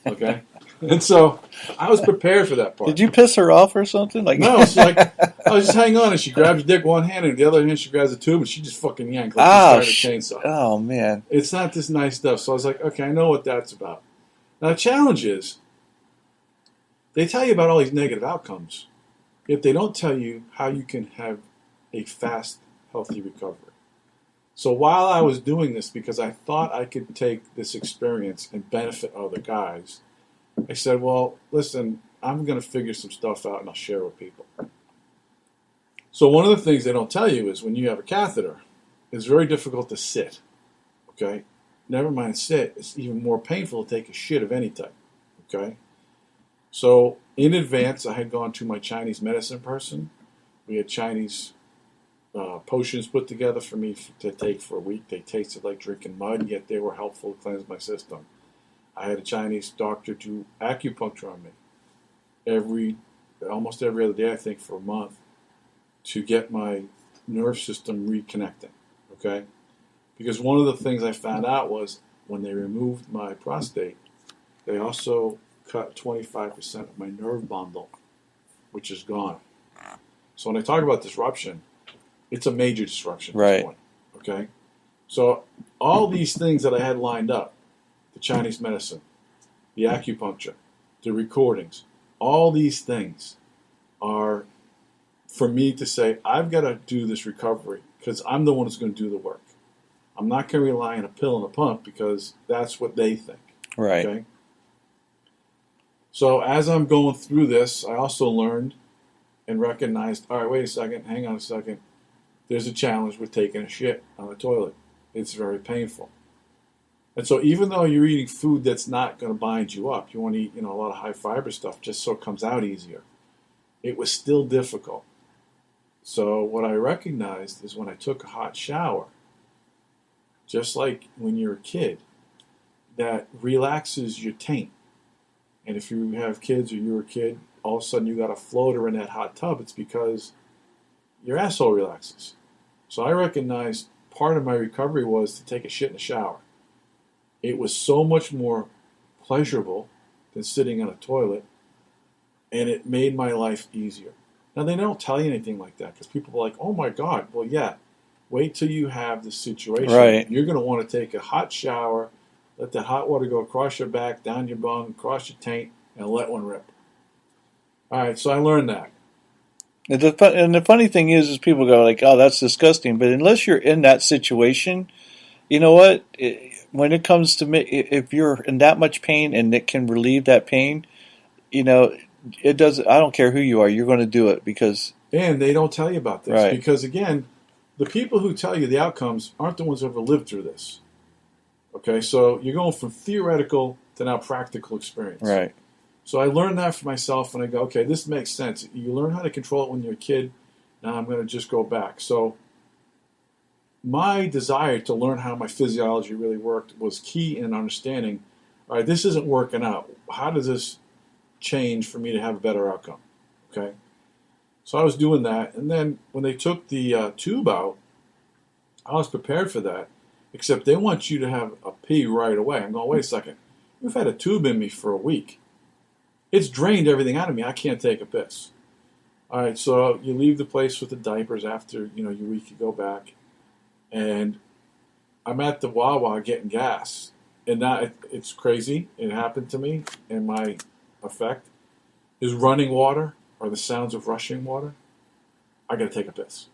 Okay? And so I was prepared for that part. Did you piss her off or something? Like No, it's like, I was just hang on, and she grabs your dick one hand, and the other hand she grabs the tube, and she just fucking yanked like she started a chainsaw. Oh, man. It's not this nice stuff. So I was like, okay, I know what that's about. Now, the challenge is, they tell you about all these negative outcomes, yet they don't tell you how you can have a fast, healthy recovery. So while I was doing this, because I thought I could take this experience and benefit other guys, I said, well, listen, I'm going to figure some stuff out and I'll share with people. So one of the things they don't tell you is when you have a catheter, it's very difficult to sit. Okay? Never mind sit, it's even more painful to take a shit of any type. Okay? So in advance, I had gone to my Chinese medicine person. We had Chinese potions put together for me to take for a week. They tasted like drinking mud, yet they were helpful to cleanse my system. I had a Chinese doctor do acupuncture on me almost every other day, I think, for a month to get my nerve system reconnecting. Okay? Because one of the things I found out was when they removed my prostate, they also cut 25% of my nerve bundle, which is gone. So when I talk about disruption, it's a major disruption at this point. Okay? So all these things that I had lined up, the Chinese medicine, the acupuncture, the recordings, all these things are for me to say, I've got to do this recovery because I'm the one who's going to do the work. I'm not going to rely on a pill and a pump because that's what they think. Right. Okay? So as I'm going through this, I also learned and recognized, all right, wait a second, hang on a second. There's a challenge with taking a shit on the toilet. It's very painful. And so even though you're eating food that's not going to bind you up, you want to eat, a lot of high fiber stuff just so it comes out easier. It was still difficult. So what I recognized is when I took a hot shower, just like when you're a kid, that relaxes your taint. And if you have kids or you're a kid, all of a sudden you got a floater in that hot tub, it's because your asshole relaxes. So I recognized part of my recovery was to take a shit in the shower. It was so much more pleasurable than sitting on a toilet, and it made my life easier. Now, they don't tell you anything like that because people are like, oh my God, well, yeah, wait till you have this situation. Right. You're going to want to take a hot shower, let that hot water go across your back, down your bum, across your taint, and let one rip. All right, so I learned that. And the funny thing is people go like, "Oh, that's disgusting." But unless you're in that situation, you know what? When it comes to me, if you're in that much pain and it can relieve that pain, you know, it does. I don't care who you are. You're going to do it because And they don't tell you about this right, because, again, the people who tell you the outcomes aren't the ones who ever lived through this. Okay, so you're going from theoretical to now practical experience. right, So I learned that for myself, and I go, okay, this makes sense. You learn how to control it when you're a kid. Now I'm going to just go back. So my desire to learn how my physiology really worked was key in understanding, all right, this isn't working out. How does this change for me to have a better outcome? Okay. So I was doing that, and then when they took the tube out, I was prepared for that, except they want you to have a pee right away. I'm going, wait a second. You've had a tube in me for a week. It's drained everything out of me. I can't take a piss. All right, so you leave the place with the diapers after your week. You go back, and I'm at the Wawa getting gas, and now it's crazy. It happened to me, and my effect is running water or the sounds of rushing water. I got to take a piss.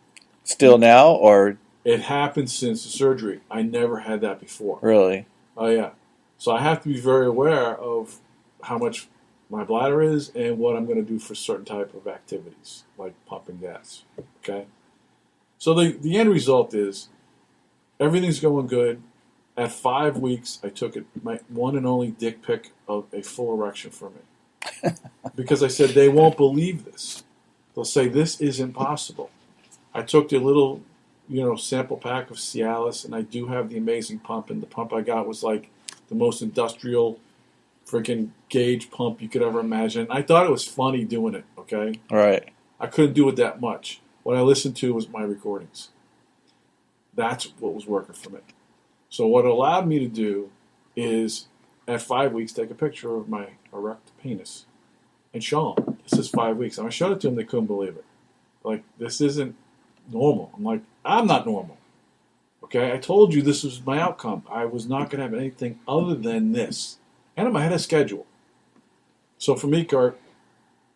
still now or It happened since the surgery. I never had that before. really? Oh yeah, so I have to be very aware of how much my bladder is and what I'm going to do for certain type of activities, like pumping gas. Okay? So the end result is everything's going good. At 5 weeks, I took my one and only dick pic of a full erection for me. Because I said, they won't believe this. They'll say, this isn't possible. I took the little, sample pack of Cialis, and I do have the amazing pump, and the pump I got was like the most industrial freaking gauge pump you could ever imagine. I thought it was funny doing it, okay? Right. I couldn't do it that much. What I listened to was my recordings. That's what was working for me. So what it allowed me to do is, at 5 weeks, take a picture of my erect penis and show them, this is 5 weeks. And I showed it to them, they couldn't believe it. Like, this isn't normal. I'm like, I'm not normal. Okay, I told you this was my outcome. I was not going to have anything other than this. And I had a schedule. So for me, Kurt,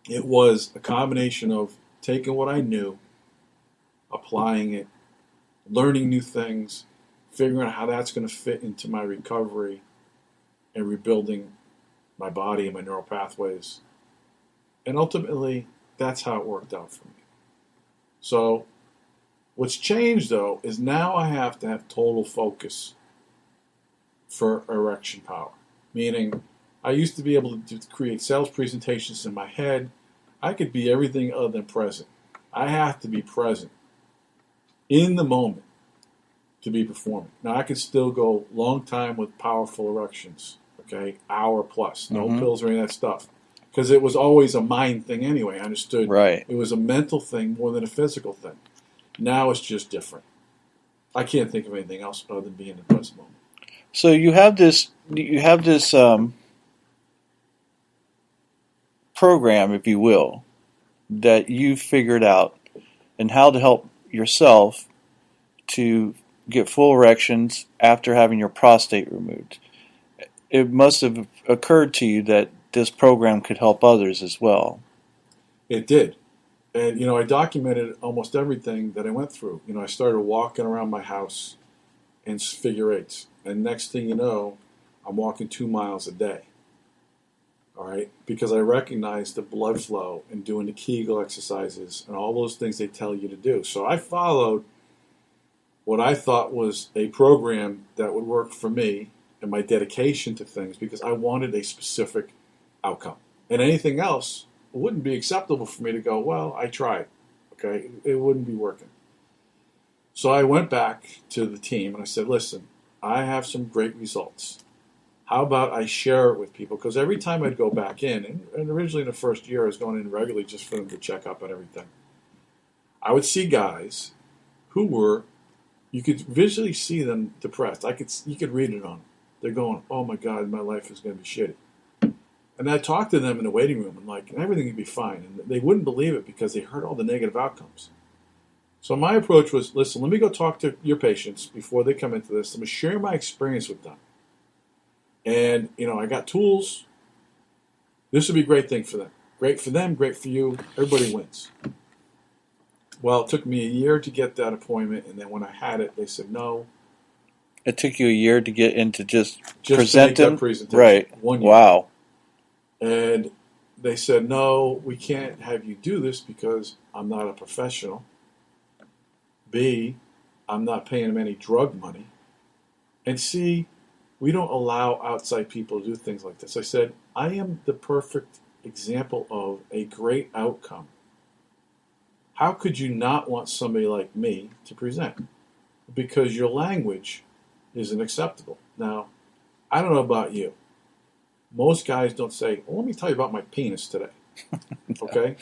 it was a combination of taking what I knew, applying it, learning new things, figuring out how that's going to fit into my recovery, and rebuilding my body and my neural pathways. And ultimately, that's how it worked out for me. So what's changed, though, is now I have to have total focus for erection power. Meaning, I used to be able to create sales presentations in my head. I could be everything other than present. I have to be present in the moment to be performing. Now, I could still go long time with powerful erections, okay, hour plus, no pills or any of that stuff. Because it was always a mind thing anyway. I understood Right. it was a mental thing more than a physical thing. Now it's just different. I can't think of anything else other than being in the present moment. So you have this program, if you will, that you've figured out and how to help yourself to get full erections after having your prostate removed. It must have occurred to you that this program could help others as well. It did. And, I documented almost everything that I went through. I started walking around my house in figure eights. And next thing you know, I'm walking 2 miles a day. All right? Because I recognized the blood flow and doing the Kegel exercises and all those things they tell you to do. So I followed what I thought was a program that would work for me and my dedication to things because I wanted a specific outcome. And anything else wouldn't be acceptable for me to go, well, I tried. Okay? It wouldn't be working. So I went back to the team and I said, listen, I have some great results. How about I share it with people? Because every time I'd go back in, and originally in the first year I was going in regularly just for them to check up on everything, I would see guys who were, you could visually see them depressed. You could read it on them. They're going, oh my God, my life is going to be shitty. And And I talked to them in the waiting room, and everything would be fine. And they wouldn't believe it because they heard all the negative outcomes. So my approach was, listen, let me go talk to your patients before they come into this. Let me share my experience with them. And, I got tools. This would be a great thing for them. Great for them, great for you. Everybody wins. Well, it took me a year to get that appointment, and then when I had it, they said no. It took you a year to get into just to present make that them? presentation. Right. 1 year. Wow. And they said, no, we can't have you do this because I'm not a professional. B, I'm not paying them any drug money. And C, we don't allow outside people to do things like this. I said, I am the perfect example of a great outcome. How could you not want somebody like me to present? Because your language isn't acceptable. Now, I don't know about you. Most guys don't say, well, let me tell you about my penis today. Okay?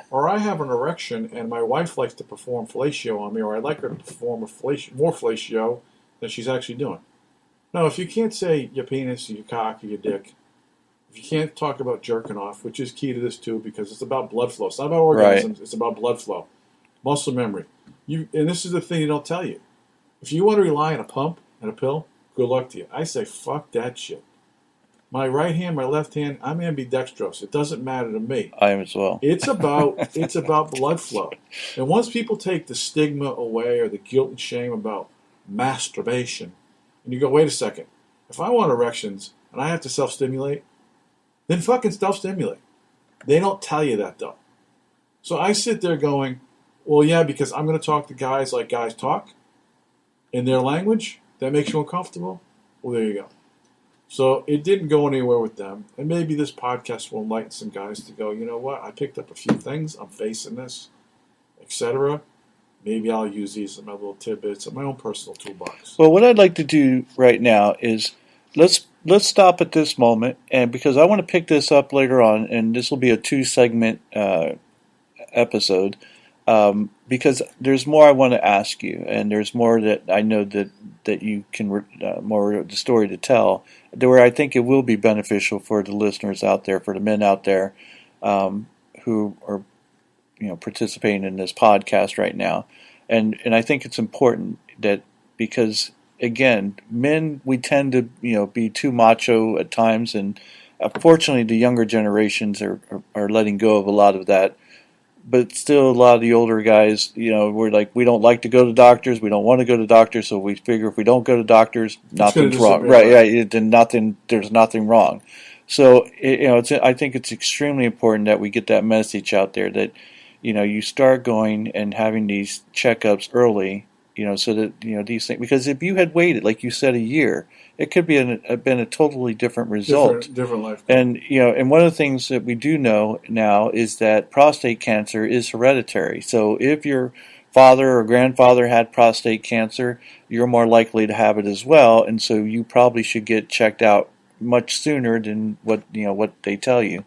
Or I have an erection and my wife likes to perform fellatio on me, or I'd like her to perform more fellatio than she's actually doing. No, if you can't say your penis or your cock or your dick, if you can't talk about jerking off, which is key to this too, because it's about blood flow. It's not about orgasms, It's about blood flow. Muscle memory. And this is the thing they don't tell you. If you want to rely on a pump and a pill, good luck to you. I say, fuck that shit. My right hand, my left hand, I'm ambidextrous. It doesn't matter to me. I am as well. It's about blood flow. And once people take the stigma away or the guilt and shame about masturbation, and you go, wait a second, if I want erections and I have to self-stimulate, then fucking self-stimulate. They don't tell you that though. So I sit there going, well, yeah, because I'm going to talk to guys like guys talk in their language. That makes you uncomfortable? Well, there you go. So it didn't go anywhere with them. And maybe this podcast will enlighten some guys to go, you know what? I picked up a few things. I'm facing this, etc. Maybe I'll use these in my little tidbits in my own personal toolbox. Well, what I'd like to do right now is let's stop at this moment, and because I want to pick this up later on, and this will be a 2-segment episode, because there's more I want to ask you, and there's more that I know that you can more of the story to tell, where I think it will be beneficial for the listeners out there, for the men out there who are participating in this podcast right now, and I think it's important that, because again, men, we tend to be too macho at times, and fortunately the younger generations are letting go of a lot of that. But still, a lot of the older guys, we're like, we don't like to go to doctors. We don't want to go to doctors. So we figure if we don't go to doctors, nothing's wrong. Right. Then there's nothing wrong. So, I think it's extremely important that we get that message out there that, you start going and having these checkups early, so that, these things, because if you had waited, like you said, a year, it could been a totally different result. Different life. And, and one of the things that we do know now is that prostate cancer is hereditary. So if your father or grandfather had prostate cancer, you're more likely to have it as well. And so you probably should get checked out much sooner than what they tell you,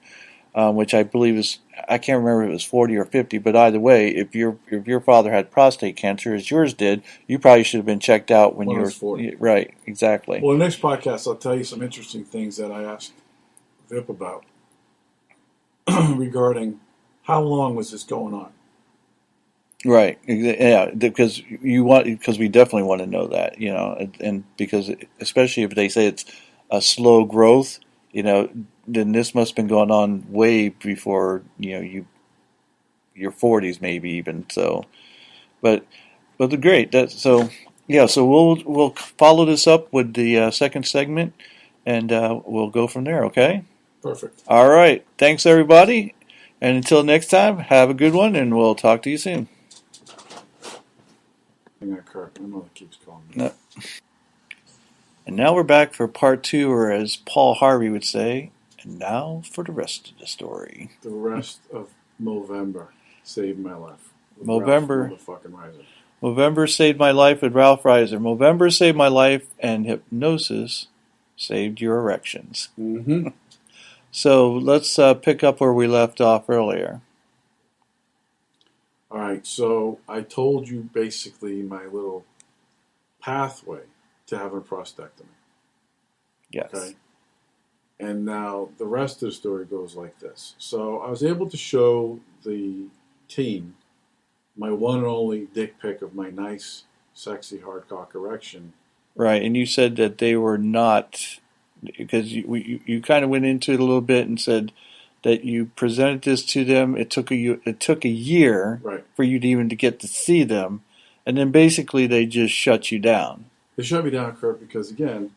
which I believe is, I can't remember if it was 40 or 50, but either way, if your father had prostate cancer, as yours did, you probably should have been checked out when you were 40. Right, exactly. Well, the next podcast, I'll tell you some interesting things that I asked Vip about regarding how long was this going on. Right, yeah, because we definitely want to know that, and because especially if they say it's a slow growth, then this must have been going on way before your 40s, maybe even. So, but great. So we'll follow this up with the second segment, and we'll go from there. Okay. Perfect. All right. Thanks, everybody, and until next time, have a good one, and we'll talk to you soon. Hang on, Kirk. My mother keeps calling me. No. And now we're back for part 2, or as Paul Harvey would say, and now for the rest of the story. The rest of Movember saved my life. Movember. Movember Saved my life with Ralph Reiser. Movember saved my life, and hypnosis saved your erections. Mm-hmm. So let's pick up where we left off earlier. All right. So I told you basically my little pathway to having a prostatectomy. Yes. Okay. And now the rest of the story goes like this. So I was able to show the team my one and only dick pic of my nice, sexy hardcock erection. Right, and you said that they were not, because you kind of went into it a little bit and said that you presented this to them. It took a year Right. for you to even to get to see them, and then basically they just shut you down. They shut me down, Kurt, because again,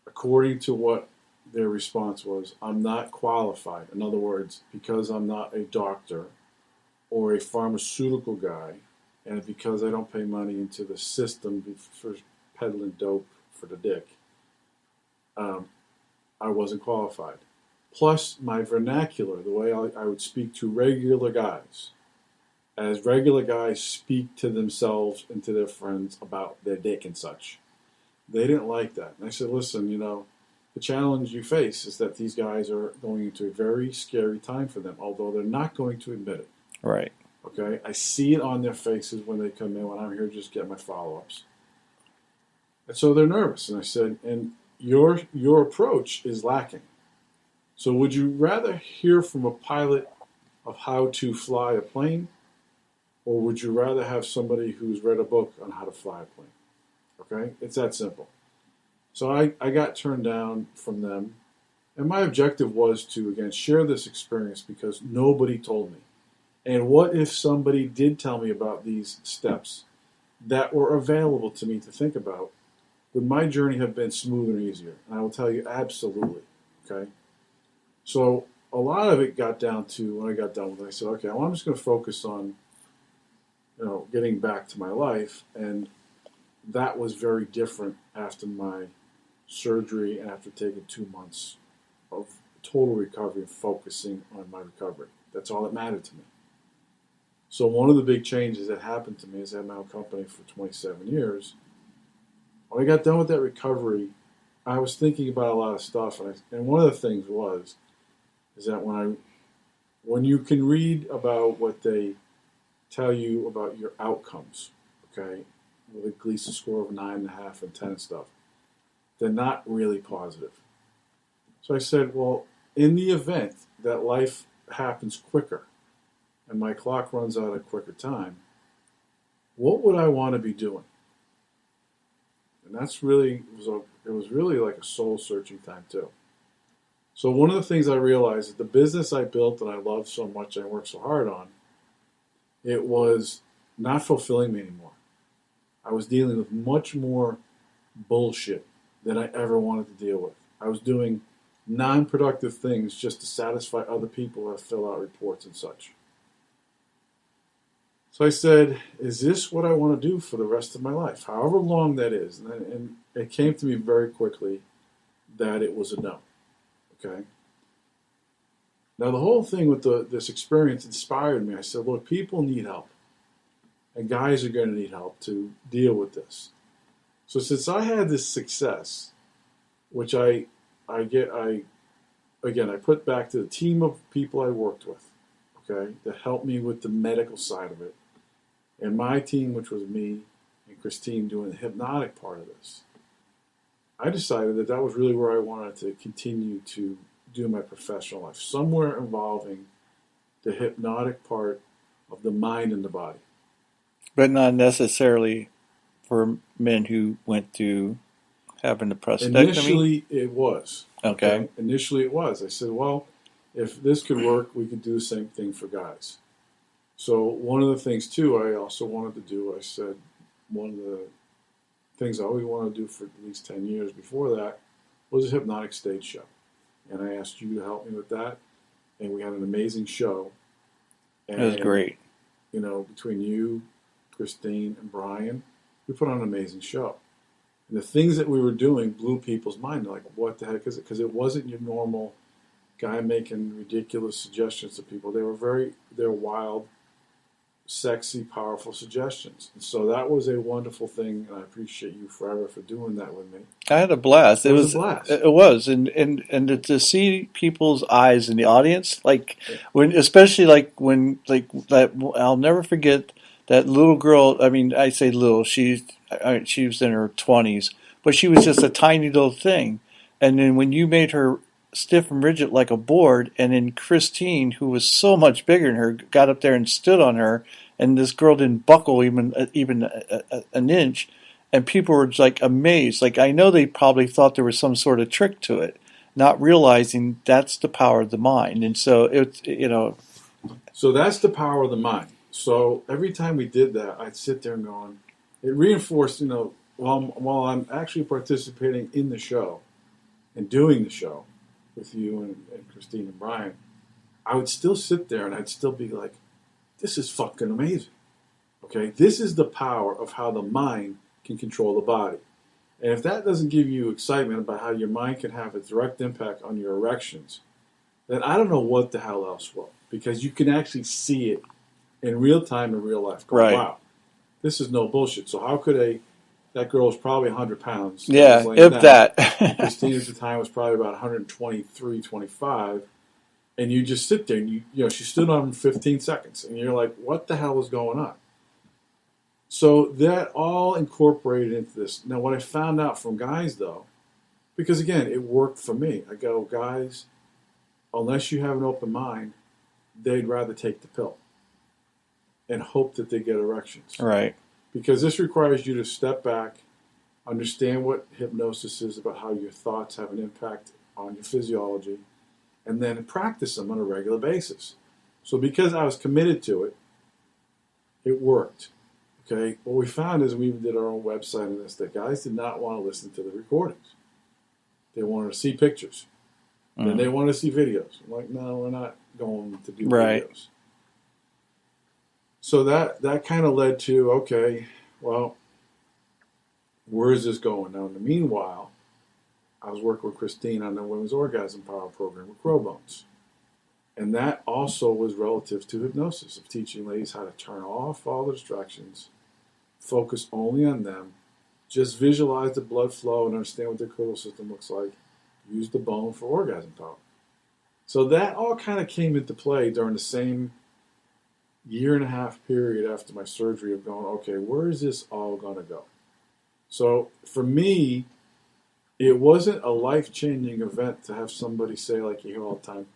according to what their response was, I'm not qualified. In other words, because I'm not a doctor or a pharmaceutical guy, and because I don't pay money into the system for peddling dope for the dick, I wasn't qualified. Plus, my vernacular, the way I would speak to regular guys, as regular guys speak to themselves and to their friends about their dick and such. They didn't like that. And I said, listen, the challenge you face is that these guys are going into a very scary time for them, although they're not going to admit it. Right. Okay? I see it on their faces when they come in, when I'm here to just get my follow-ups. And so they're nervous. And I said, and your approach is lacking. So would you rather hear from a pilot of how to fly a plane, or would you rather have somebody who's read a book on how to fly a plane? Okay? It's that simple. So I got turned down from them. And my objective was to, again, share this experience because nobody told me. And what if somebody did tell me about these steps that were available to me to think about? Would my journey have been smoother and easier? And I will tell you, absolutely. Okay? So a lot of it got down to, when I got done with it, I said, okay, well, I'm just going to focus on, getting back to my life. And that was very different after my surgery and after taking 2 months of total recovery and focusing on my recovery. That's all that mattered to me. So one of the big changes that happened to me is I had my own company for 27 years. When I got done with that recovery, I was thinking about a lot of stuff, and one of the things is that when you can read about what they tell you about your outcomes, okay, with a Gleason score of 9.5 and 10 and stuff, they're not really positive. So I said, well, in the event that life happens quicker and my clock runs out at quicker time, what would I want to be doing? And that's really, it was really like a soul-searching time too. So one of the things I realized is the business I built and I loved so much and I worked so hard on, it was not fulfilling me anymore. I was dealing with much more bullshit than I ever wanted to deal with. I was doing non-productive things just to satisfy other people or fill out reports and such. So I said, is this what I want to do for the rest of my life? However long that is. And it came to me very quickly that it was a no. Okay? Now the whole thing with this experience inspired me. I said, look, people need help. And guys are going to need help to deal with this. So since I had this success, which I put back to the team of people I worked with, okay, that helped me with the medical side of it, and my team, which was me and Christine doing the hypnotic part of this, I decided that was really where I wanted to continue to do my professional life, somewhere involving the hypnotic part of the mind and the body. But not necessarily for men who went through having a prostatectomy? Initially, it was. Okay. Initially, it was. I said, well, if this could work, we could do the same thing for guys. So one of the things, too, I also wanted to do, I said, one of the things I always wanted to do for at least 10 years before that was a hypnotic stage show. And I asked you to help me with that. And we had an amazing show. And, It was great. Between you, Christine, and Brian, we put on an amazing show. And the things that we were doing blew people's mind. They're like, what the heck is it? Because it wasn't your normal guy making ridiculous suggestions to people. They were wild, sexy, powerful suggestions. And so that was a wonderful thing, and I appreciate you forever for doing that with me. I had a blast. It was a blast. It was, and to see people's eyes in the audience, especially that, I'll never forget that little girl. I mean, I say little. She was in her 20s, but she was just a tiny little thing. And then when you made her stiff and rigid like a board, and then Christine, who was so much bigger than her, got up there and stood on her, and this girl didn't buckle an inch, and people were like amazed. Like I know they probably thought there was some sort of trick to it, not realizing that's the power of the mind. And so So that's the power of the mind. So every time we did that, I'd sit there and going, it reinforced, while I'm actually participating in the show and doing the show with you and Christine and Brian, I would still sit there and I'd still be like, this is fucking amazing. Okay, this is the power of how the mind can control the body. And if that doesn't give you excitement about how your mind can have a direct impact on your erections, then I don't know what the hell else will. Because you can actually see it in real time in real life. Go, Right. wow, this is no bullshit. So how could that girl was probably 100 pounds. yeah, Was if down. that. Christine at the time was probably about 123, 25. And you just sit there and she stood on 15 seconds. And you're like, what the hell is going on? So that all incorporated into this. Now, what I found out from guys, though, because again, it worked for me. I go, guys, unless you have an open mind, they'd rather take the pill and hope that they get erections. Right. Because this requires you to step back, understand what hypnosis is, about how your thoughts have an impact on your physiology, and then practice them on a regular basis. So because I was committed to it, it worked. Okay, what we found is we even did our own website on this, that guys did not want to listen to the recordings. They wanted to see pictures. Then they wanted to see videos. I'm like, no, we're not going to do videos. So that kind of led to, okay, well, where is this going? Now, in the meanwhile, I was working with Christine on the Women's Orgasm Power Program with Grow Bones. And that also was relative to hypnosis, of teaching ladies how to turn off all the distractions, focus only on them, just visualize the blood flow and understand what their clitoral system looks like, use the bone for orgasm power. So that all kind of came into play during the same 1.5 year period after my surgery of going, okay, where is this all going to go? So for me, it wasn't a life-changing event to have somebody say, like you hear all the time,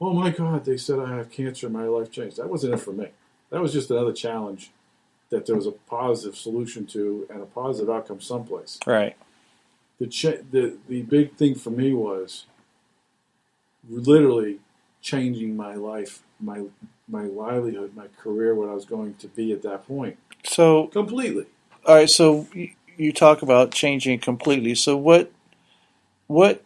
oh my God, they said I have cancer and my life changed. That wasn't it for me. That was just another challenge that there was a positive solution to and a positive outcome someplace. Right. The big thing for me was literally changing my life, my livelihood, my career, what I was going to be at that point. So Completely. all right. So you talk about changing completely. So what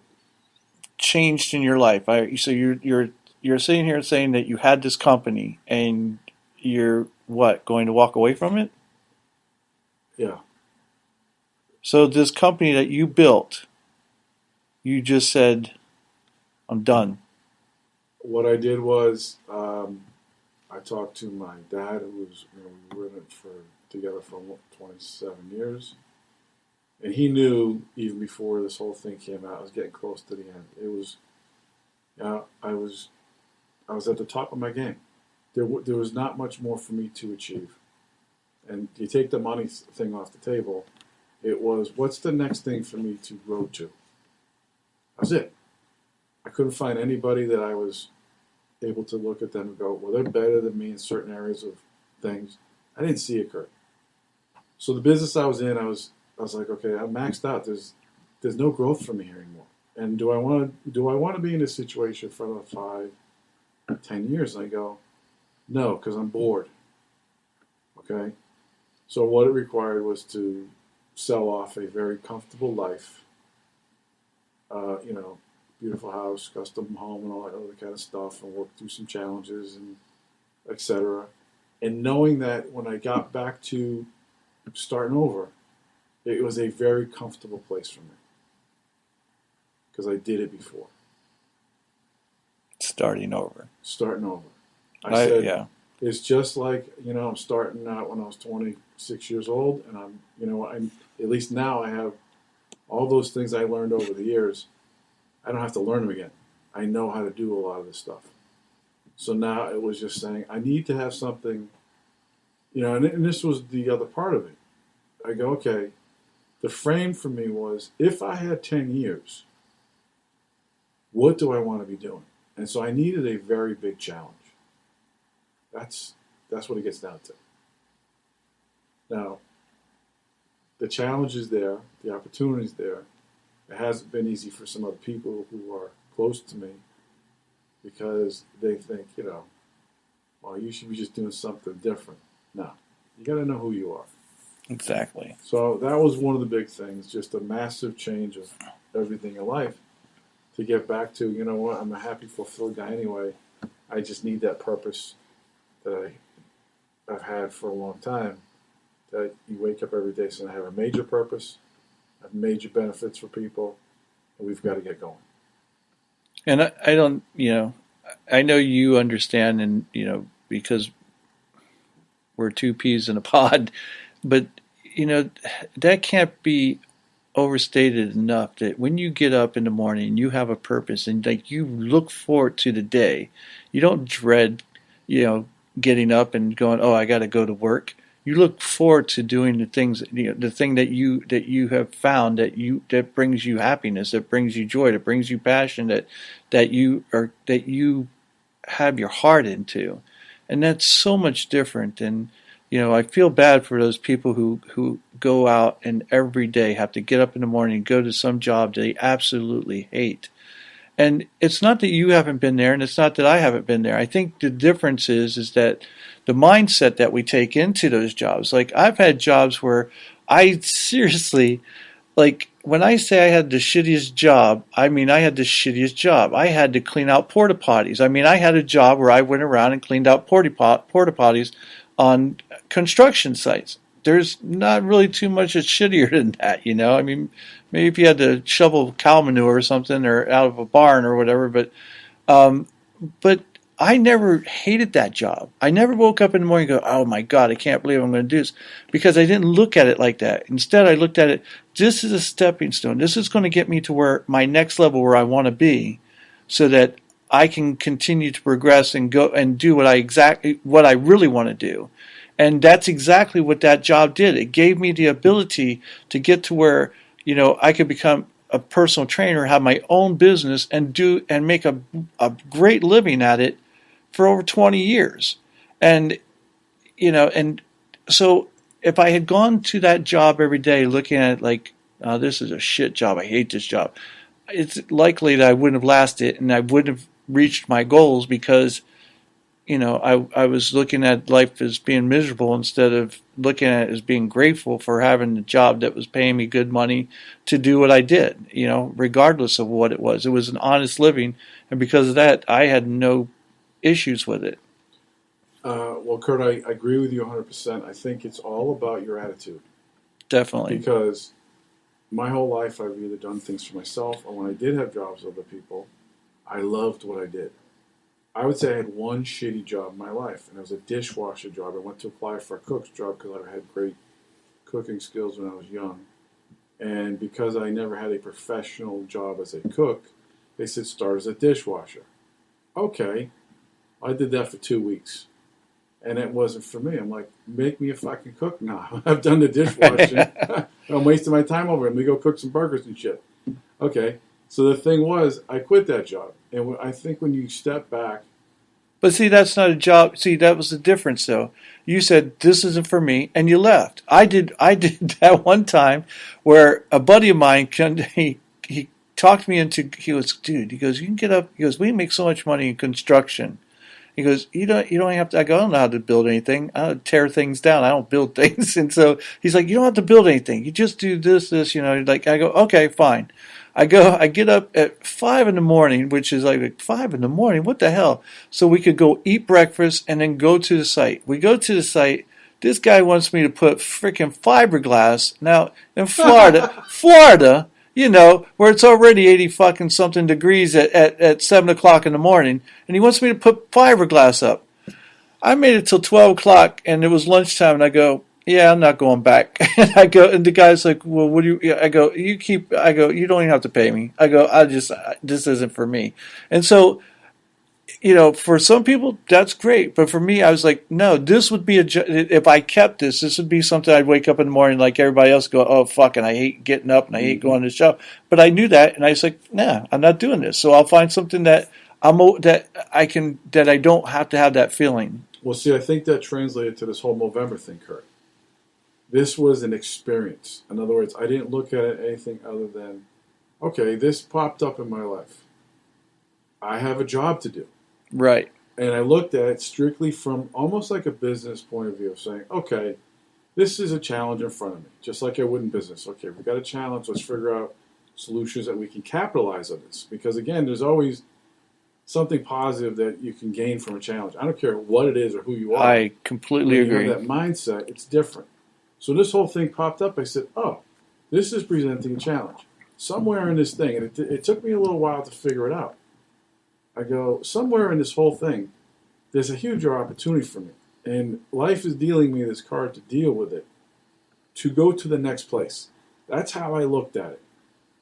changed in your life? So you're sitting here saying that you had this company and you're going to walk away from it? Yeah. So this company that you built, you just said, I'm done. What I did was I talked to my dad, who was, we were in it together for 27 years. And he knew even before this whole thing came out, I was getting close to the end. It was, I was at the top of my game. There was not much more for me to achieve. And you take the money thing off the table, it was, what's the next thing for me to grow to? That was it. I couldn't find anybody that I was able to look at them and go, well, they're better than me in certain areas of things. I didn't see it occur. So the business I was in, I was like, okay, I'm maxed out. There's no growth for me here anymore. And do I want to be in this situation for another 5 or 10 years? And I go, no, because I'm bored. Okay? So what it required was to sell off a very comfortable life, beautiful house, custom home, and all that other kind of stuff, and work through some challenges and etc. And knowing that when I got back to starting over, it was a very comfortable place for me because I did it before. Starting over. I said, yeah. It's just like, I'm starting out when I was 26 years old, and I'm at least now I have all those things I learned over the years. I don't have to learn them again. I know how to do a lot of this stuff. So now it was just saying, I need to have something, and this was the other part of it. I go, okay, the frame for me was, if I had 10 years, What do I want to be doing? And so I needed a very big challenge. That's what it gets down to. Now, the challenge is there, the opportunity is there. It hasn't been easy for some other people who are close to me because they think, well, you should be just doing something different. No, you got to know who you are. Exactly. So that was one of the big things, just a massive change of everything in life to get back to, you know what, I'm a happy, fulfilled guy anyway. I just need that purpose that I've had for a long time. That you wake up every day saying, I have a major purpose, I have major benefits for people, and we've got to get going. And I don't, I know you understand, and, because we're two peas in a pod, but, that can't be overstated enough that when you get up in the morning, you have a purpose and like you look forward to the day. You don't dread, getting up and going, oh, I got to go to work. You look forward to doing the things, the thing that you have found that brings you happiness, that brings you joy, that brings you passion, that you have your heart into, and that's so much different than. I feel bad for those people who go out and every day have to get up in the morning and go to some job they absolutely hate. And it's not that you haven't been there, and it's not that I haven't been there. I think the difference is that the mindset that we take into those jobs. Like I've had jobs where I seriously, like when I say I had the shittiest job, I mean I had the shittiest job. I had to clean out porta potties. I mean I had a job where I went around and cleaned out porta potties on construction sites. There's not really too much that's shittier than that, I mean, maybe if you had to shovel cow manure or something, or out of a barn or whatever, but I never hated that job. I never woke up in the morning and go, oh my God, I can't believe I'm going to do this, because I didn't look at it like that. Instead, I looked at it, this is a stepping stone. This is going to get me to where my next level where I want to be, so that I can continue to progress and go and do what I really want to do. And that's exactly what that job did. It gave me the ability to get to where, I could become a personal trainer, have my own business and make a great living at it for over 20 years. And, and so if I had gone to that job every day looking at it like, oh, this is a shit job, I hate this job, it's likely that I wouldn't have lasted and I wouldn't have reached my goals, because I was looking at life as being miserable instead of looking at it as being grateful for having a job that was paying me good money to do what I did, regardless of what it was. It was an honest living, and because of that, I had no issues with it. Well, Kurt, I agree with you 100%. I think it's all about your attitude. Definitely. Because my whole life, I've either done things for myself, or when I did have jobs with other people, I loved what I did. I would say I had one shitty job in my life, and it was a dishwasher job. I went to apply for a cook's job because I had great cooking skills when I was young. And because I never had a professional job as a cook, they said start as a dishwasher. Okay. I did that for 2 weeks. And it wasn't for me. I'm like, make me a fucking cook now. I've done the dishwashing. I'm wasting my time over it. Let me go cook some burgers and shit. Okay. So the thing was, I quit that job. And I think when you step back. But see, that's not a job. See, that was the difference, though. You said, this isn't for me, and you left. I did that one time where a buddy of mine, he talked me into, he goes, dude, he goes, you can get up. He goes, we make so much money in construction. He goes, you don't have to. I go, I don't know how to build anything. I don't tear things down. I don't build things. And so he's like, you don't have to build anything. You just do this. Like, I go, okay, fine. I get up at 5 a.m, which is like 5 a.m. What the hell? So we could go eat breakfast and then go to the site. We go to the site. This guy wants me to put freaking fiberglass. Now in Florida, where it's already 80 fucking something degrees at 7 o'clock in the morning, and he wants me to put fiberglass up. I made it till 12 o'clock, and it was lunchtime, and I go, yeah, I'm not going back. And I go, and the guy's like, well, what do you, I go, you don't even have to pay me. I go, this isn't for me. And so For some people that's great, but for me, I was like, no, this would be if I kept this would be something I'd wake up in the morning like everybody else, go, oh fuck, and I hate getting up and I hate going to the show. But I knew that, and I was like, nah, I'm not doing this. So I'll find something that that I don't have to have that feeling. Well, see, I think that translated to this whole Movember thing, Kurt. This was an experience. In other words, I didn't look at it anything other than, okay, this popped up in my life. I have a job to do. Right. And I looked at it strictly from almost like a business point of view of saying, okay, this is a challenge in front of me, just like I would in business. Okay, we've got a challenge. Let's figure out solutions that we can capitalize on this. Because again, there's always something positive that you can gain from a challenge. I don't care what it is or who you are. I completely agree. When you have that mindset, it's different. So this whole thing popped up. I said, oh, this is presenting a challenge. Somewhere in this thing, and it took me a little while to figure it out. I go, somewhere in this whole thing, there's a huge opportunity for me. And life is dealing me this card to deal with it, to go to the next place. That's how I looked at it.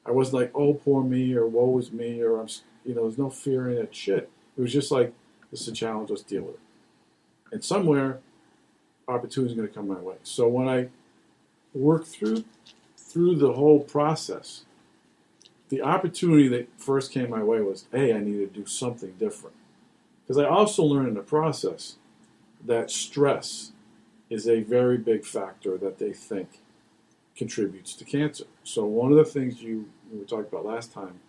I wasn't like, oh, poor me, or woe is me, or there's no fear in that shit. It was just like, this is a challenge, let's deal with it. And somewhere, opportunity is going to come my way. So when I worked through the whole process, the opportunity that first came my way was, I needed to do something different. Because I also learned in the process that stress is a very big factor that they think contributes to cancer. So one of the things we were talking about last time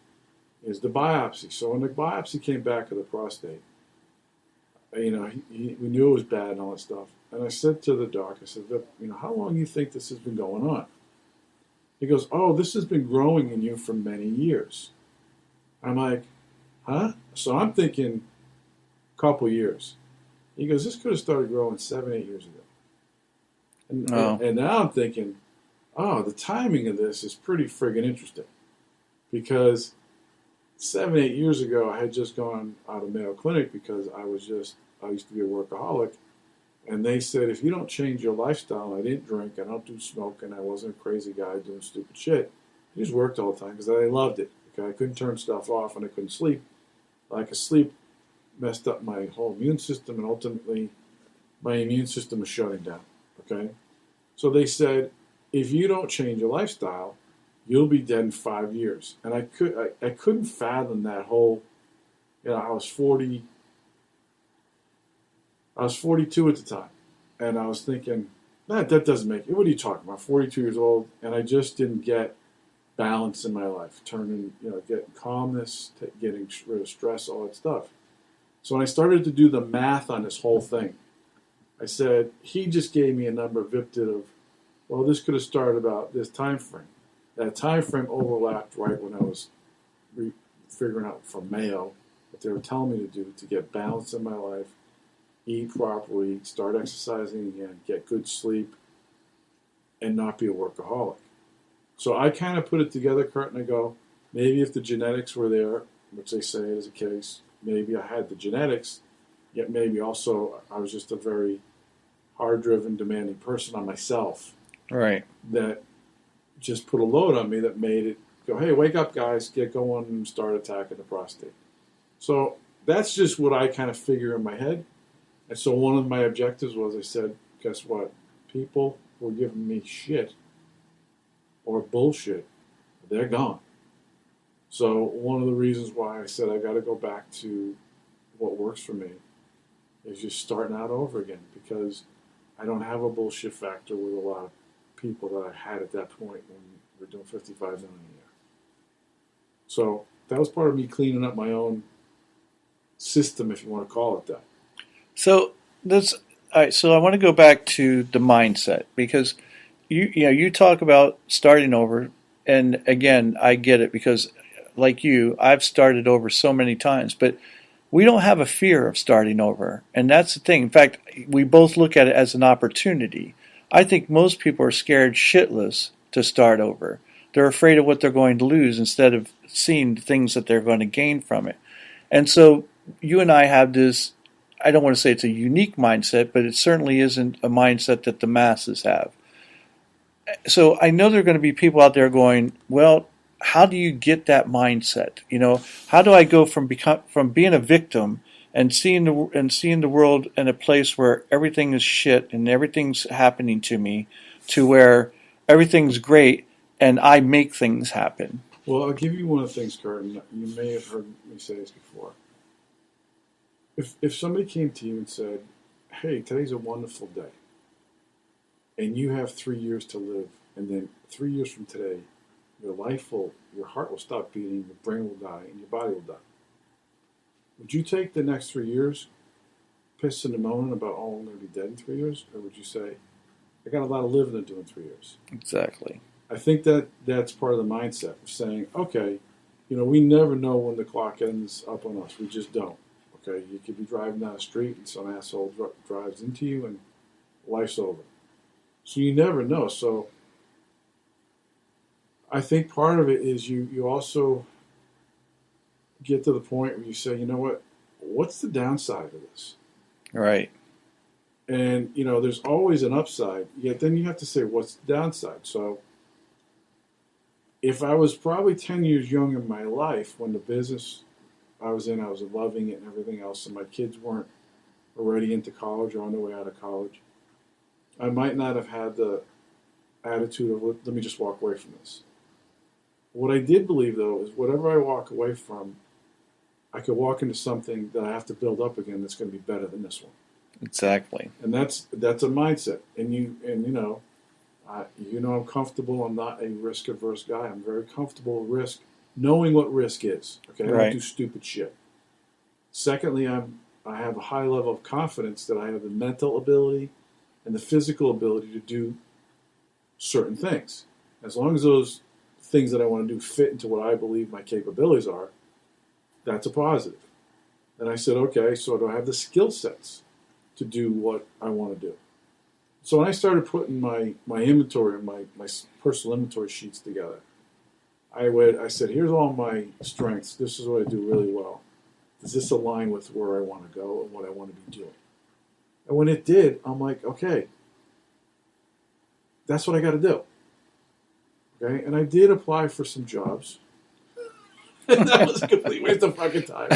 is the biopsy. So when the biopsy came back of the prostate, we knew it was bad and all that stuff. And I said to the doc, I said, how long do you think this has been going on? He goes, oh, this has been growing in you for many years. I'm like, huh? So I'm thinking a couple years. He goes, this could have started growing 7-8 years ago. And now I'm thinking, the timing of this is pretty friggin' interesting. Because 7-8 years ago, I had just gone out of Mayo Clinic because I used to be a workaholic. And they said, if you don't change your lifestyle, I didn't drink, I don't do smoke, and I wasn't a crazy guy doing stupid shit. I just worked all the time because I loved it. Okay? I couldn't turn stuff off and I couldn't sleep. Lack of sleep messed up my whole immune system, and ultimately my immune system was shutting down. Okay? So they said, if you don't change your lifestyle, you'll be dead in 5 years. And I couldn't fathom that whole, I was 40. I was 42 at the time, and I was thinking, that doesn't make it. What are you talking about? 42 years old, and I just didn't get balance in my life, getting calmness, getting rid of stress, all that stuff. So when I started to do the math on this whole thing, I said, he just gave me a number VIPted of, well, this could have started about this time frame. That time frame overlapped right when I was figuring out from Mayo what they were telling me to do to get balance in my life, eat properly, start exercising again, get good sleep, and not be a workaholic. So I kind of put it together, Kurt, and I go, maybe if the genetics were there, which they say is the case, maybe I had the genetics, yet maybe also I was just a very hard-driven, demanding person on myself. Right. That just put a load on me that made it go, hey, wake up, guys, get going and start attacking the prostate. So that's just what I kind of figure in my head. And so one of my objectives was, I said, guess what? People who are giving me shit or bullshit, they're gone. So one of the reasons why I said I got to go back to what works for me is just starting out over again, because I don't have a bullshit factor with a lot of people that I had at that point when we were doing 55 million a year. So that was part of me cleaning up my own system, if you want to call it that. So all right. So I want to go back to the mindset, because you talk about starting over, and again, I get it, because like you, I've started over so many times, but we don't have a fear of starting over, and that's the thing. In fact, we both look at it as an opportunity. I think most people are scared shitless to start over. They're afraid of what they're going to lose instead of seeing the things that they're going to gain from it. And so you and I have this, I don't want to say it's a unique mindset, but it certainly isn't a mindset that the masses have. So I know there are going to be people out there going, well, how do you get that mindset? How do I go from being a victim and seeing the world in a place where everything is shit and everything's happening to me, to where everything's great and I make things happen. Well, I'll give you one of the things, Kurt, and you may have heard me say this before. If somebody came to you and said, "Hey, today's a wonderful day, and you have 3 years to live, and then 3 years from today, your heart will stop beating, your brain will die, and your body will die," would you take the next 3 years, pissing and moaning about, "Oh, I'm going to be dead in 3 years," or would you say, "I got a lot of living to do in 3 years"? Exactly. I think that's part of the mindset of saying, okay, we never know when the clock ends up on us. We just don't. Okay, you could be driving down the street and some asshole drives into you and life's over. So you never know. So I think part of it is you also get to the point where you say, you know what, what's the downside of this? Right. And, there's always an upside, yet then you have to say, what's the downside? So if I was probably 10 years younger in my life when the business I was loving it and everything else, and my kids weren't already into college or on their way out of college, I might not have had the attitude of, let me just walk away from this. What I did believe, though, is whatever I walk away from, I could walk into something that I have to build up again that's going to be better than this one. Exactly. And that's a mindset. I'm comfortable. I'm not a risk-averse guy. I'm very comfortable with risk, knowing what risk is. Okay, I don't do stupid shit. Secondly, I have a high level of confidence that I have the mental ability and the physical ability to do certain things. As long as those things that I want to do fit into what I believe my capabilities are, that's a positive. And I said, okay, so do I have the skill sets to do what I want to do? So when I started putting my inventory, my personal inventory sheets together, I said, here's all my strengths. This is what I do really well. Does this align with where I want to go and what I want to be doing? And when it did, I'm like, okay, that's what I got to do. Okay, and I did apply for some jobs. And that was a complete waste of fucking time.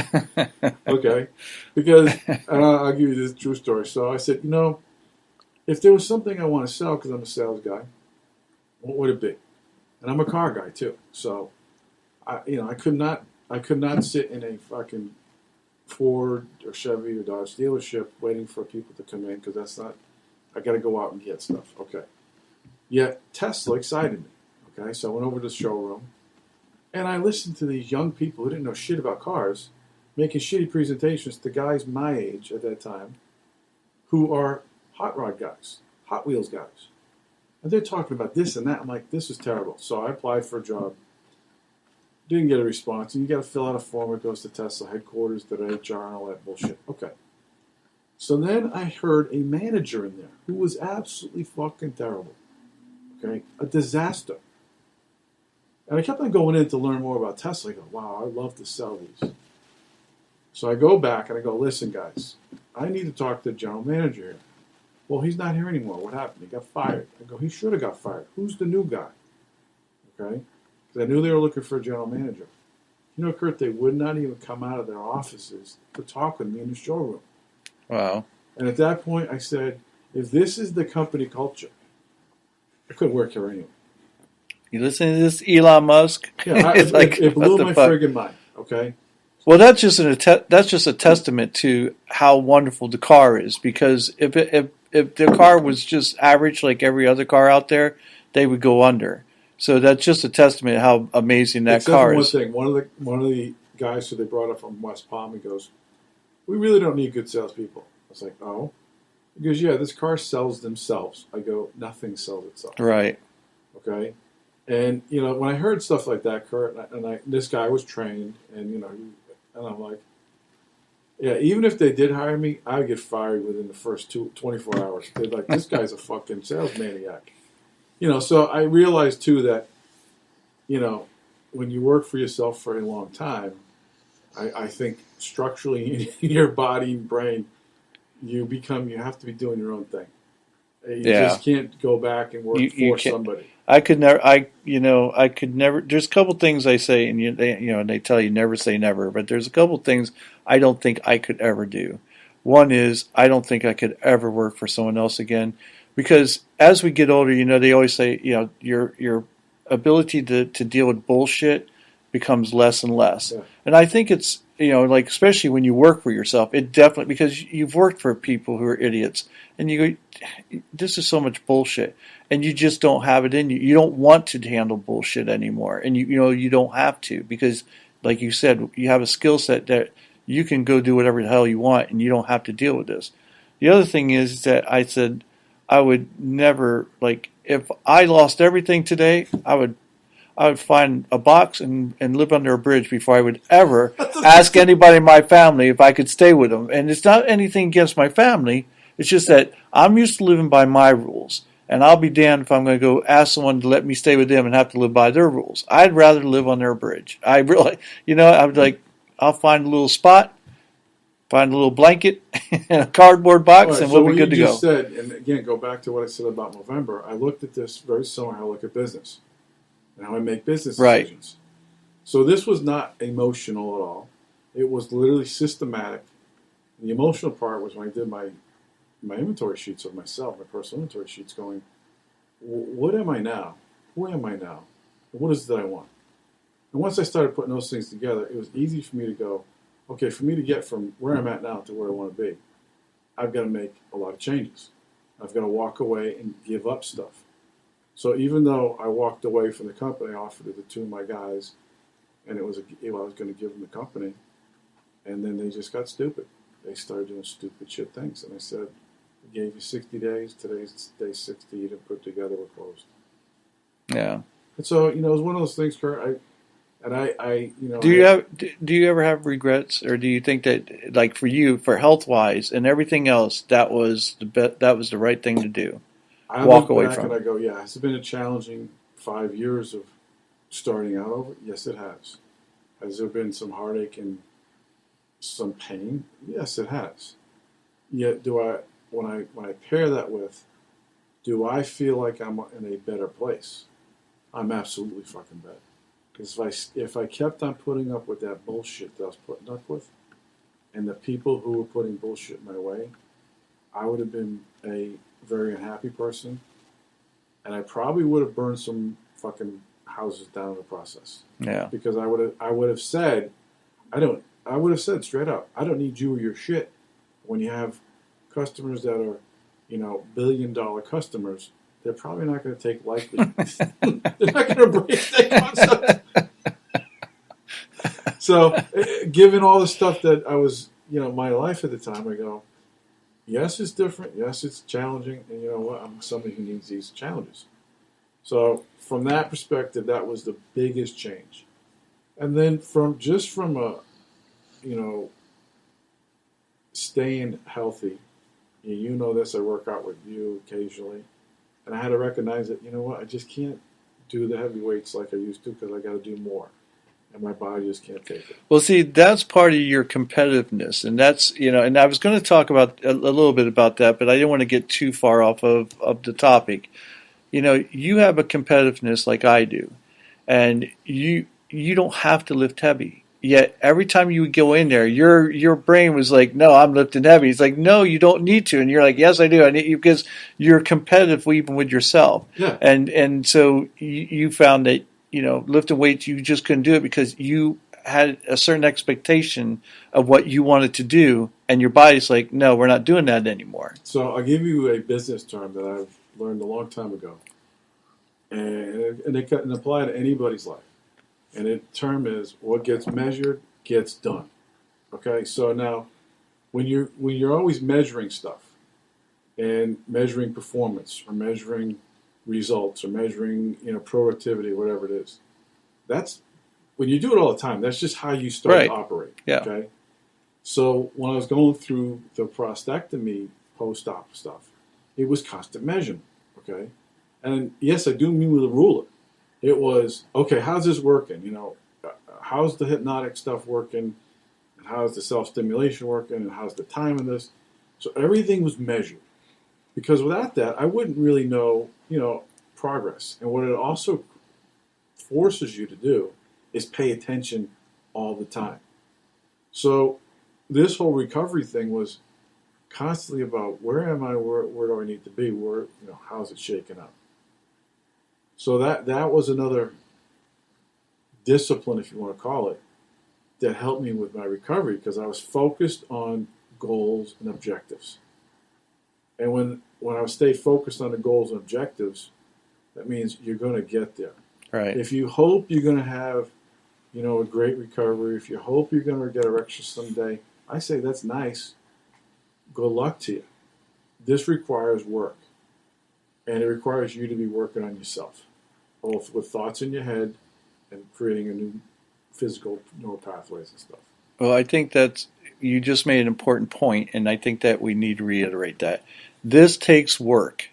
Okay, because I'll give you this true story. So I said, if there was something I want to sell, because I'm a sales guy, what would it be? And I'm a car guy too. So I could not sit in a fucking Ford or Chevy or Dodge dealership waiting for people to come in, because that's not. I got to go out and get stuff. Okay. Yet Tesla excited me. Okay, so I went over to the showroom, and I listened to these young people who didn't know shit about cars making shitty presentations to guys my age at that time, who are hot rod guys, Hot Wheels guys. And they're talking about this and that. I'm like, this is terrible. So I applied for a job. Didn't get a response. And you got to fill out a form that goes to Tesla headquarters, to the HR, and all that bullshit. Okay. So then I heard a manager in there who was absolutely fucking terrible. Okay. A disaster. And I kept on going in to learn more about Tesla. I go, wow, I'd love to sell these. So I go back and I go, listen, guys, I need to talk to the general manager here. Well, he's not here anymore. What happened? He got fired. I go, he should have got fired. Who's the new guy? Okay? Because I knew they were looking for a general manager. Kurt, they would not even come out of their offices to talk with me in the showroom. Wow. And at that point, I said, if this is the company culture, I couldn't work here anyway. You listen to this, Elon Musk? Yeah, it blew my friggin' mind. Okay. Well, that's just a testament to how wonderful the car is. Because if the car was just average like every other car out there, they would go under. So that's just a testament to how amazing that car is. Except for one thing, one of the guys who they brought up from West Palm, he goes, "We really don't need good salespeople." I was like, "Oh," he goes, "Yeah, this car sells themselves." I go, "Nothing sells itself." Right. Okay. And when I heard stuff like that, Kurt, and this guy was trained, and and I'm like, yeah, even if they did hire me, I would get fired within the first 24 hours. They're like, this guy's a fucking sales maniac. So I realized too that, when you work for yourself for a long time, I think structurally in your body and brain, you have to be doing your own thing. You Yeah. just can't go back and work You for can't. somebody. I could never. I could never. There's a couple things I say, and they tell you never say never. But there's a couple things I don't think I could ever do. One is I don't think I could ever work for someone else again, because as we get older, they always say, your ability to deal with bullshit becomes less and less. Yeah. And I think it's like especially when you work for yourself, it definitely because you've worked for people who are idiots, and you go, this is so much bullshit, and you just don't have it in you. You don't want to handle bullshit anymore, and you don't have to because, like you said, you have a skill set that you can go do whatever the hell you want, and you don't have to deal with this. The other thing is that I said I would never like if I lost everything today, I would find a box and live under a bridge before I would ever ask anybody in my family if I could stay with them. And it's not anything against my family. It's just that I'm used to living by my rules. And I'll be damned if I'm going to go ask someone to let me stay with them and have to live by their rules. I'd rather live on their bridge. I really, I would like, I'll find a little spot, find a little blanket and a cardboard box, All right, and so we'll be what good to you go. just said, and again, go back to what I said about Movember. I looked at this very similar how I look at business and how I make business Right. decisions. So this was not emotional at all. It was literally systematic. The emotional part was when I did my inventory sheets of myself, my personal inventory sheets, going, what am I now? Who am I now? What is it that I want? And once I started putting those things together, it was easy for me to go, okay, for me to get from where I'm at now to where I want to be, I've got to make a lot of changes. I've got to walk away and give up stuff. So even though I walked away from the company, I offered it to two of my guys, and I was going to give them the company, and then they just got stupid. They started doing stupid shit things, and I said, "We gave you 60 days. Today's day 60. You didn't put it together. We're closed." Yeah. And so it was one of those things, Kurt. Do you ever have regrets, or do you think that, like for you, for health wise and everything else, that was that was the right thing to do? I walk look away back from and it? I go, yeah, has it been a challenging 5 years of starting out over? Yes, it has. Has there been some heartache and some pain? Yes, it has. Yet, when I pair that with, do I feel like I'm in a better place? I'm absolutely fucking better. Because if I kept on putting up with that bullshit that I was putting up with, and the people who were putting bullshit my way, I would have been a very unhappy person, and I probably would have burned some fucking houses down in the process. Yeah. Because I would have said, I would have said straight up, I don't need you or your shit. When you have customers that are, billion-dollar customers, they're probably not going to take lightly. They're not going to embrace that concept. So, given all the stuff that I was, my life at the time, I go, yes, it's different. Yes, it's challenging. And you know what? I'm somebody who needs these challenges. So, from that perspective, that was the biggest change. And then from a, staying healthy, you know this, I work out with you occasionally. And I had to recognize that, I just can't do the heavy weights like I used to because I got to do more. And my body just can't take it. Well, see, that's part of your competitiveness, and that's and I was going to talk about a little bit about that, but I didn't want to get too far off of the topic. You have a competitiveness like I do, and you don't have to lift heavy. Yet every time you would go in there, your brain was like, "No, I'm lifting heavy." It's like, "No, you don't need to," and you're like, "Yes, I do. I need you," because you're competitive even with yourself. Yeah. And so you found that lifting weights, you just couldn't do it because you had a certain expectation of what you wanted to do, and your body's like, "No, we're not doing that anymore." So I'll give you a business term that I've learned a long time ago, and it can apply to anybody's life. And the term is, what gets measured gets done. Okay, so now when you're always measuring stuff and measuring performance or measuring results or measuring productivity, whatever it is, that's when you do it all the time. That's just how you start Right. to operate. Yeah. Okay. So when I was going through the prostatectomy post-op stuff, it was constant measurement. Okay, and yes, I do mean with a ruler. It was, okay, how's this working? How's the hypnotic stuff working? And how's the self-stimulation working? And how's the time of this? So everything was measured. Because without that, I wouldn't really know, progress. And what it also forces you to do is pay attention all the time. So this whole recovery thing was constantly about where am I, where do I need to be, how's it shaking up. So that was another discipline, if you want to call it, that helped me with my recovery because I was focused on goals and objectives. And when I stay focused on the goals and objectives, that means you're going to get there. Right. If you hope you're going to have, a great recovery, if you hope you're going to get erections someday, I say that's nice. Good luck to you. This requires work. And it requires you to be working on yourself, both with thoughts in your head and creating a new physical neural pathways and stuff. Well, I think you just made an important point, and I think that we need to reiterate that. This takes work.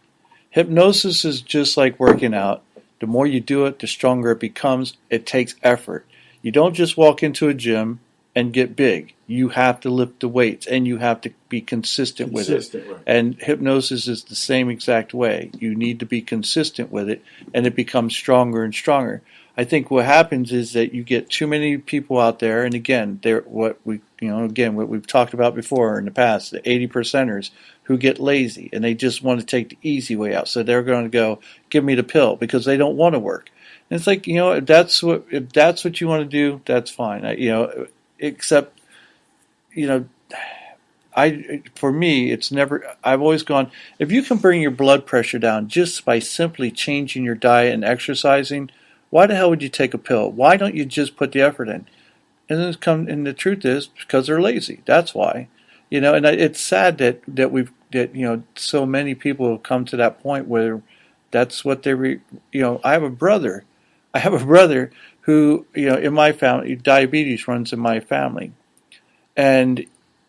Hypnosis is just like working out. The more you do it, the stronger it becomes. It takes effort. You don't just walk into a gym and get big. You have to lift the weights, and you have to be consistent with it. Right. And hypnosis is the same exact way. You need to be consistent with it, and it becomes stronger and stronger. I think what happens is that you get too many people out there, and again, what we've talked about before in the past, the 80%ers who get lazy and they just want to take the easy way out. So they're going to go, give me the pill because they don't want to work. And it's like, if that's what you want to do, that's fine. Except, for me, it's never. I've always gone. If you can bring your blood pressure down just by simply changing your diet and exercising, why the hell would you take a pill? Why don't you just put the effort in? And the truth is because they're lazy. That's why. And it's sad that so many people have come to that point where that's what they. I have a brother who in my family, diabetes runs in my family, and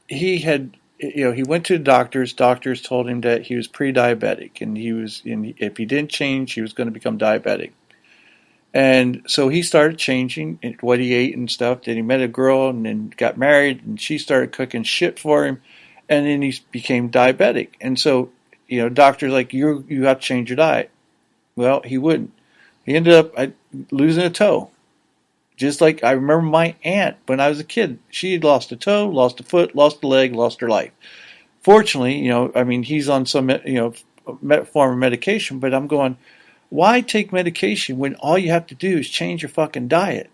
he had. He went to the doctors. Doctors told him that he was pre-diabetic, and if he didn't change, he was going to become diabetic. And so he started changing what he ate and stuff. Then he met a girl and then got married, and she started cooking shit for him, and then he became diabetic. And so, doctors like, you have to change your diet. Well, he wouldn't. He ended up losing a toe. Just like I remember my aunt when I was a kid. She had lost a toe, lost a foot, lost a leg, lost her life. Fortunately, he's on some, form of medication, but I'm going, why take medication when all you have to do is change your fucking diet?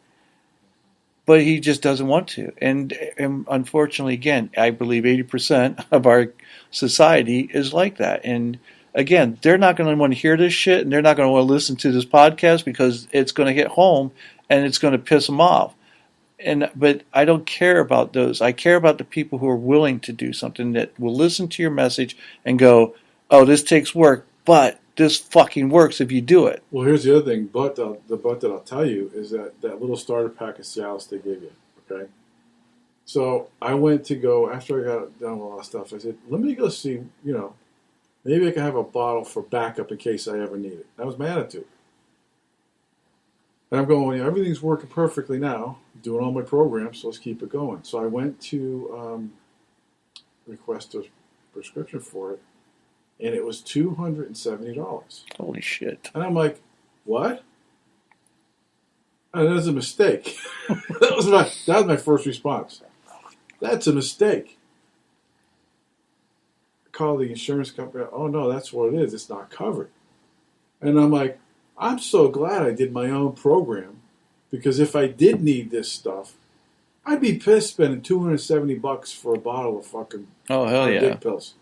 But he just doesn't want to. And unfortunately, again, I believe 80% of our society is like that. And again, they're not going to want to hear this shit, and they're not going to want to listen to this podcast because it's going to hit home and it's going to piss them off. But I don't care about those. I care about the people who are willing to do something, that will listen to your message and go, oh, this takes work, but this fucking works if you do it. Well, here's the other thing. The but that I'll tell you is that little starter pack of Cialis they give you. Okay. So I went to go after I got done with all that stuff. I said, let me go see. Maybe I can have a bottle for backup in case I ever need it. That was my attitude. And I'm going, everything's working perfectly now, doing all my programs, so let's keep it going. So I went to request a prescription for it, and it was $270. Holy shit. And I'm like, what? And that was a mistake. that was my first response. That's a mistake. I called the insurance company. Oh, no, that's what it is. It's not covered. And I'm like, I'm so glad I did my own program, because if I did need this stuff, I'd be pissed spending $270 for a bottle of fucking dick pills.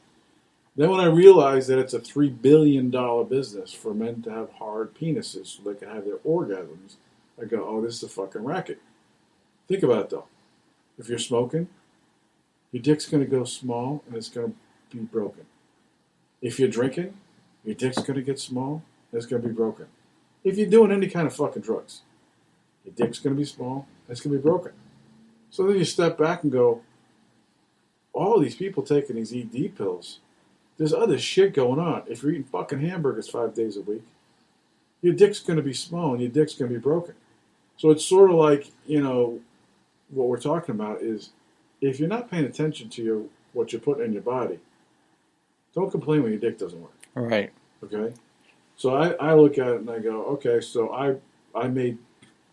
Then when I realized that it's a $3 billion business for men to have hard penises so they can have their orgasms, I go, oh, this is a fucking racket. Think about it, though. If you're smoking, your dick's going to go small and it's going to be broken. If you're drinking, your dick's going to get small and it's going to be broken. If you're doing any kind of fucking drugs, your dick's going to be small and it's going to be broken. So then you step back and go, all these people taking these ED pills, there's other shit going on. If you're eating fucking hamburgers 5 days a week, your dick's going to be small and your dick's going to be broken. So it's sort of like, what we're talking about is if you're not paying attention to what you're putting in your body, Don't complain when your dick doesn't work. Right. Okay? So I look at it and I go, okay, so I made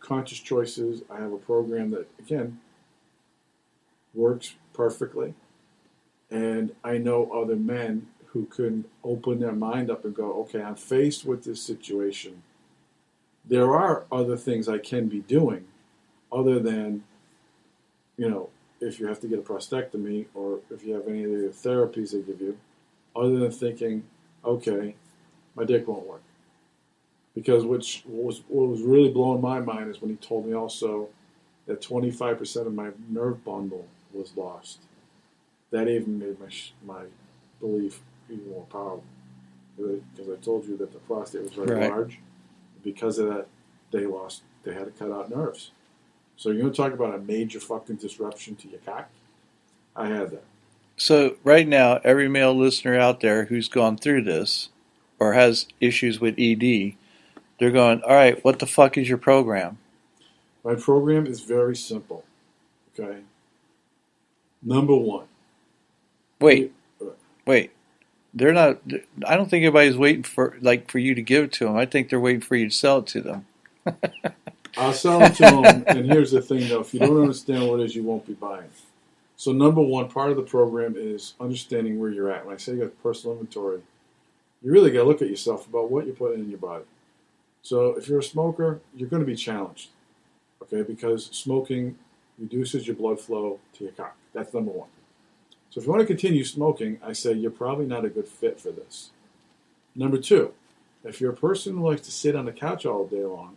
conscious choices. I have a program that, again, works perfectly. And I know other men who can open their mind up and go, okay, I'm faced with this situation. There are other things I can be doing other than, if you have to get a prostatectomy or if you have any of the therapies they give you, other than thinking, okay, my dick won't work. Because what was really blowing my mind is when he told me also that 25% of my nerve bundle was lost. That even made my belief even more powerful. Because I told you that the prostate was very large. Because of that, they had to cut out nerves. So you're going to talk about a major fucking disruption to your cock? I had that. So right now, every male listener out there who's gone through this or has issues with ED, they're going, all right, what the fuck is your program? My program is very simple. Okay? Number one. Wait. They're not. I don't think anybody's waiting for you to give it to them. I think they're waiting for you to sell it to them. I'll sell it to them, and here's the thing, though. If you don't understand what it is, you won't be buying. So number one, part of the program is understanding where you're at. When I say you got personal inventory, you really got to look at yourself about what you're putting in your body. So if you're a smoker, you're going to be challenged, okay? Because smoking reduces your blood flow to your cock. That's number one. So if you want to continue smoking, I say you're probably not a good fit for this. Number two, if you're a person who likes to sit on the couch all day long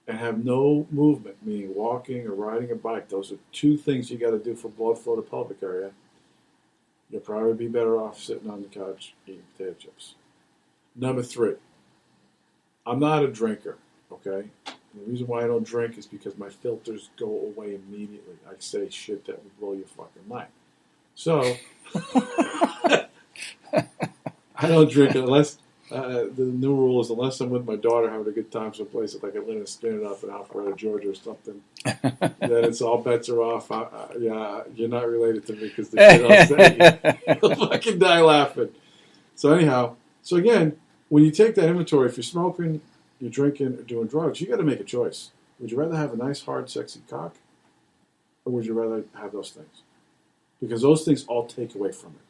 and have no movement, meaning walking or riding a bike, those are two things you got to do for blood flow to pelvic area, you'll probably be better off sitting on the couch eating potato chips. Number three, I'm not a drinker, okay? And the reason why I don't drink is because my filters go away immediately. I say shit that would blow your fucking mind. So, I don't drink unless, the new rule is unless I'm with my daughter having a good time someplace like Atlanta, spinning up in Alpharetta, Georgia or something, then it's all bets are off. Yeah, you're not related to me because the shit I'll say, you'll fucking die laughing. So anyhow, again, when you take that inventory, if you're smoking, you're drinking, or doing drugs, you got to make a choice. Would you rather have a nice, hard, sexy cock, or would you rather have those things? Because those things all take away from it.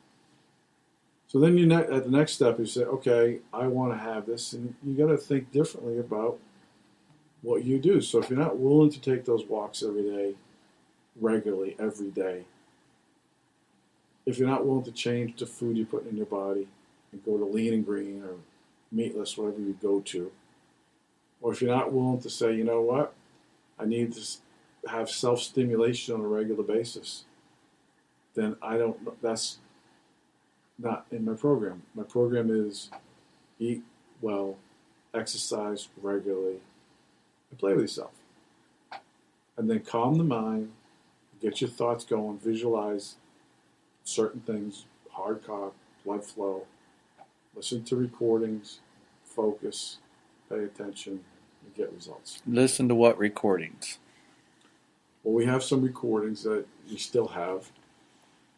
So then at the next step, you say, okay, I want to have this, and you got to think differently about what you do. So if you're not willing to take those walks every day, regularly, every day, if you're not willing to change the food you put in your body and go to lean and green or meatless, whatever you go to, or if you're not willing to say, you know what, I need to have self-stimulation on a regular basis, then that's not in my program. My program is eat well, exercise regularly, and play with yourself. And then calm the mind, get your thoughts going, visualize certain things, hard cock, blood flow, listen to recordings, focus, pay attention, and get results. Listen to what recordings? Well, we have some recordings that we still have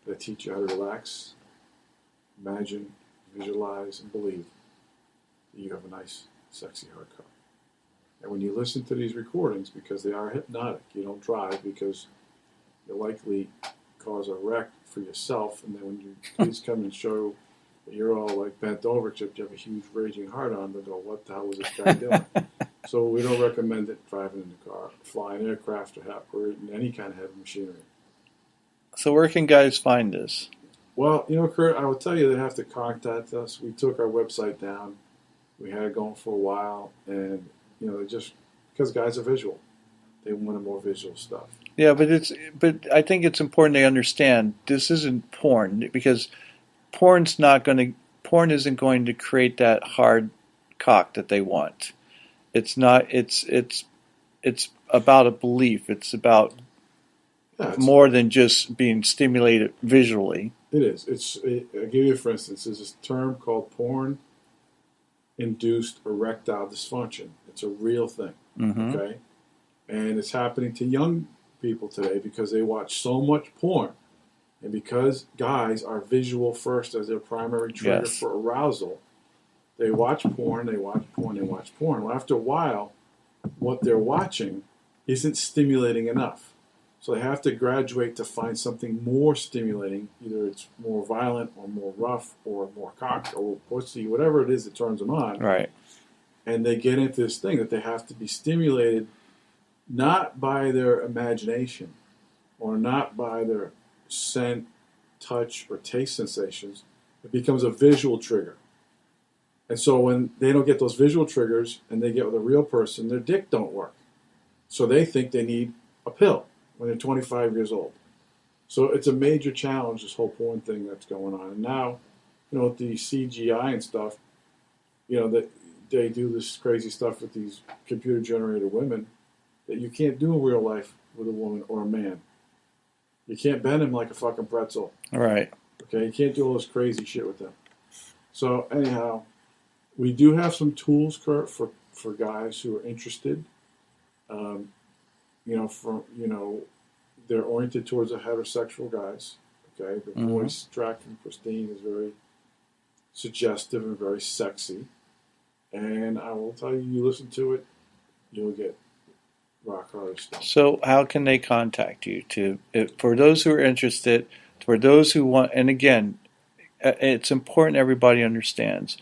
that teach you how to relax, imagine, visualize, and believe that you have a nice, sexy hard cock. And when you listen to these recordings, because they are hypnotic, you don't drive because you'll likely cause a wreck for yourself, and then when your kids come and show that you're all like bent over except you have a huge raging heart on, they'll go, what the hell was this guy doing? So we don't recommend it driving in the car, flying aircraft, or in any kind of heavy machinery. So where can guys find this? Well, Kurt, I will tell you they have to contact us. We took our website down. We had it going for a while, and just because guys are visual, they want more visual stuff. Yeah, but I think it's important they understand this isn't porn, because porn isn't going to create that hard cock that they want. It's not. It's about a belief. It's about more than just being stimulated visually. It is. I'll give you, for instance, there's this term called porn-induced erectile dysfunction. It's a real thing, okay? And it's happening to young people today because they watch so much porn And because guys are visual first as their primary trigger Yes. for arousal, they watch porn, they watch porn, they watch porn. Well, after a while, what they're watching isn't stimulating enough. So they have to graduate to find something more stimulating. Either it's more violent or more rough or more cock or pussy, whatever it is that turns them on. Right. And they get into this thing that they have to be stimulated not by their imagination or not by their scent, touch, or taste sensations. It becomes a visual trigger. And so when they don't get those visual triggers and they get with a real person, their dick don't work. So they think they need a pill when they're 25 years old. So it's a major challenge, this whole porn thing that's going on. And now, with the CGI and stuff, that they do this crazy stuff with these computer-generated women that you can't do in real life with a woman or a man. You can't bend them like a fucking pretzel. Right. Okay, you can't do all this crazy shit with them. So anyhow, we do have some tools, Kurt, for guys who are interested. They're oriented towards the heterosexual guys. Okay, the voice track from Christine is very suggestive and very sexy. And I will tell you, you listen to it, you'll get rock hard stuff. So how can they contact you for those who are interested, for those who want, and again, it's important everybody understands,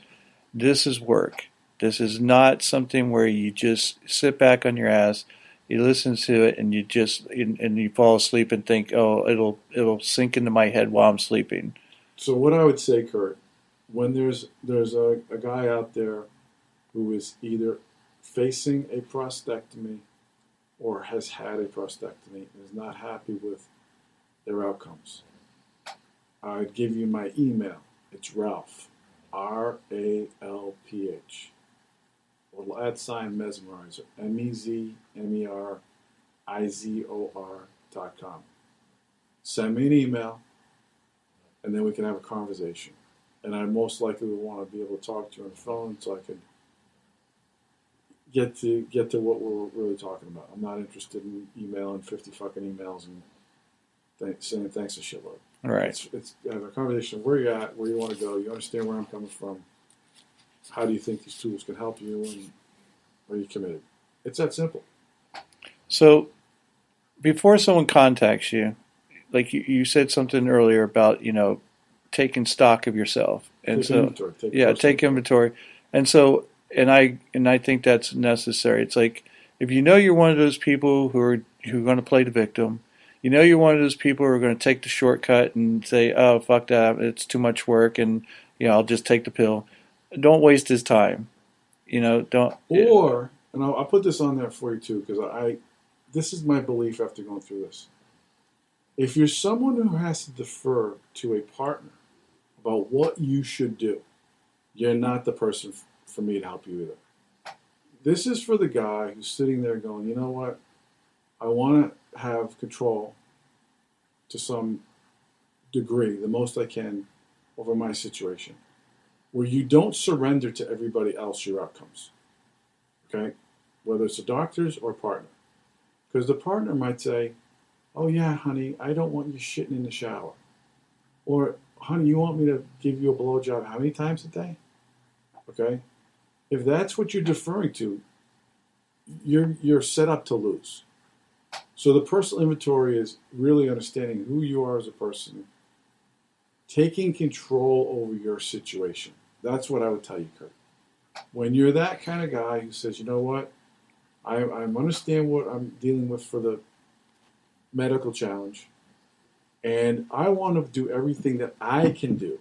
this is work. This is not something where you just sit back on your ass, you listen to it, and you fall asleep and think, oh, it'll sink into my head while I'm sleeping. So what I would say, Kurt, when there's a guy out there who is either facing a prostatectomy or has had a prostatectomy and is not happy with their outcomes, I'd give you my email. It's Ralph, R-A-L-P-H. Little @ mesmerizer, MEZMERIZOR.com. Send me an email, and then we can have a conversation. And I most likely would want to be able to talk to you on the phone so I could get to what we're really talking about. I'm not interested in emailing 50 fucking emails and saying thanks a shitload. Right. It's have a conversation of where you're at, where you want to go. You understand where I'm coming from. How do you think these tools can help you, and are you committed? It's that simple. So before someone contacts you, like you said something earlier about, taking stock of yourself. And Take inventory. Take inventory. And so, and I think that's necessary. It's like, if you're one of those people who are going to play the victim, you're one of those people who are going to take the shortcut and say, oh, fuck that, it's too much work, and, I'll just take the pill. Don't waste his time. Don't. Or, and I'll put this on there for you too, because this is my belief after going through this. If you're someone who has to defer to a partner about what you should do, you're not the person for me to help you either. This is for the guy who's sitting there going, you know what? I want to have control to some degree, the most I can, over my situation, where you don't surrender to everybody else your outcomes. Okay? Whether it's a doctor's or a partner. Because the partner might say, oh yeah, honey, I don't want you shitting in the shower. Or, honey, you want me to give you a blowjob how many times a day? Okay? If that's what you're deferring to, you're set up to lose. So the personal inventory is really understanding who you are as a person, taking control over your situation. That's what I would tell you, Kurt. When you're that kind of guy who says, you know what, I understand what I'm dealing with for the medical challenge, and I want to do everything that I can do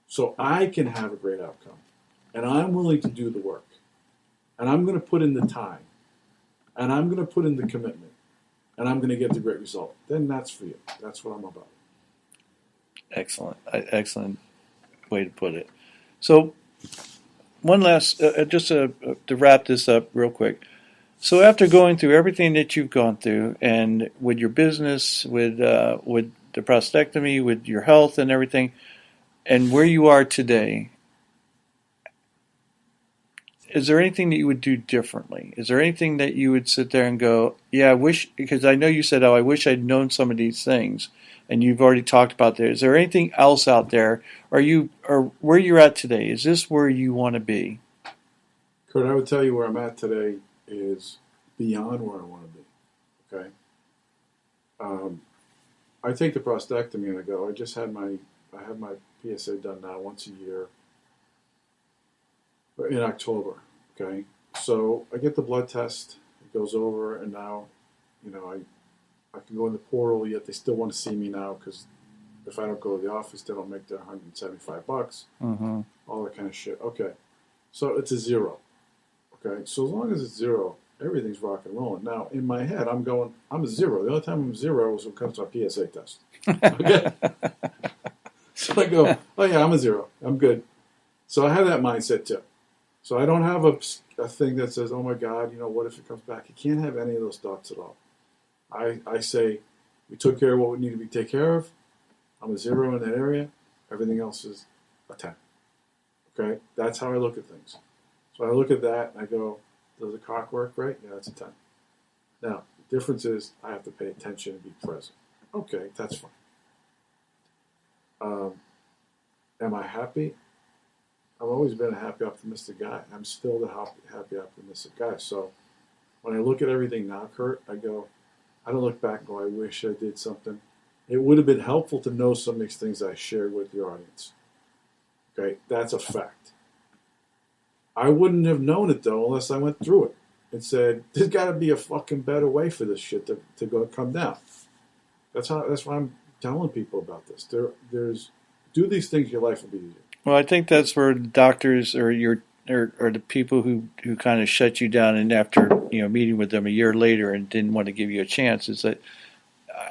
so I can have a great outcome. And I'm willing to do the work. And I'm going to put in the time. And I'm going to put in the commitment. And I'm going to get the great result. Then that's for you. That's what I'm about. Excellent way to put it. So, one last, just to wrap this up real quick. So, after going through everything that you've gone through, and with your business, with the prostatectomy, with your health and everything, and where you are today, is there anything that you would do differently? Is there anything that you would sit there and go, yeah, I wish, because I know you said, oh, I wish I'd known some of these things. and you've already talked about there. Is there anything else out there? Or where you're at today? Is this where you want to be? Kurt, I would tell you where I'm at today is beyond where I want to be. Okay. I take the prostatectomy and I go. I have my PSA done now once a year in October. Okay. So I get the blood test. It goes over, and now, I can go in the portal. Yet they still want to see me now because if I don't go to the office, they don't make their $175. Mm-hmm. All that kind of shit. Okay. So it's a zero. Okay. So as long as it's zero, everything's rock and rolling. Now, in my head, I'm a zero. The only time I'm zero is when it comes to a PSA test. Okay? So I go, oh yeah, I'm a zero. I'm good. So I have that mindset too. So I don't have a thing that says, oh my God, what if it comes back? You can't have any of those thoughts at all. I say, we took care of what we need to be taken care of. I'm a zero in that area. Everything else is a 10. Okay? That's how I look at things. So I look at that and I go, does the cock work right? Yeah, that's a 10. Now, the difference is I have to pay attention and be present. Okay, that's fine. Am I happy? I've always been a happy, optimistic guy. I'm still the happy, optimistic guy. So when I look at everything now, Kurt, I don't look back and go, I wish I did something. It would have been helpful to know some of these things I shared with your audience. Okay, that's a fact. I wouldn't have known it, though, unless I went through it and said, there's got to be a fucking better way for this shit to come down. That's why I'm telling people about this. Do these things, your life will be easier. Well, I think that's where doctors or the people who kind of shut you down, and after meeting with them a year later and didn't want to give you a chance, is that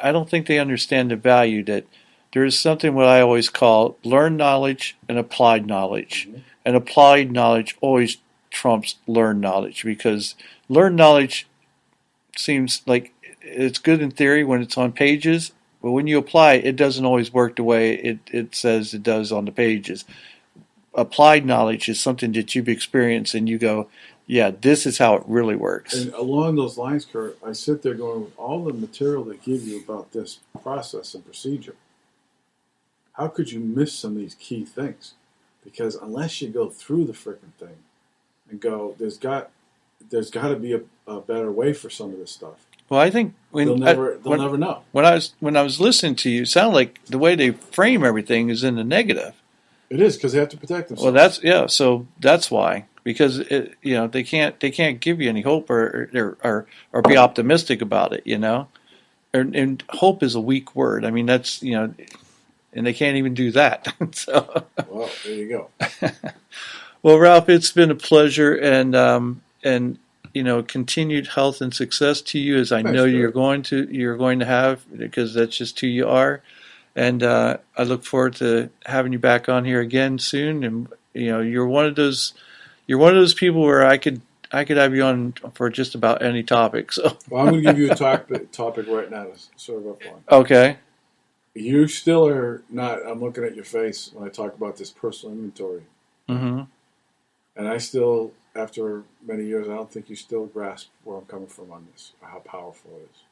I don't think they understand the value that there is something what I always call learned knowledge and applied knowledge. Mm-hmm. And applied knowledge always trumps learned knowledge, because learned knowledge seems like it's good in theory when it's on pages, but when you apply it, it doesn't always work the way it says it does on the pages. Applied knowledge is something that you've experienced and you go, yeah, this is how it really works. And along those lines, Kurt, I sit there going, with all the material they give you about this process and procedure, how could you miss some of these key things? Because unless you go through the freaking thing and go, there's got to be a better way for some of this stuff. Well, I think they'll never know. When I was listening to you, it sounded like the way they frame everything is in the negative. It is, because they have to protect themselves. Well, so that's why, because they can't give you any hope or be optimistic about it, and hope is a weak word. I mean, that's and they can't even do that. So, well, there you go. Well, Ralph, it's been a pleasure, and continued health and success to you, as I know you're going to have, because that's just who you are. And I look forward to having you back on here again soon. And you're one of those people where I could have you on for just about any topic. So, well, I'm going to give you a topic right now to serve up on. Okay. You still are not. I'm looking at your face when I talk about this personal inventory. Mm-hmm. And I still, after many years, I don't think you still grasp where I'm coming from on this, or how powerful it is.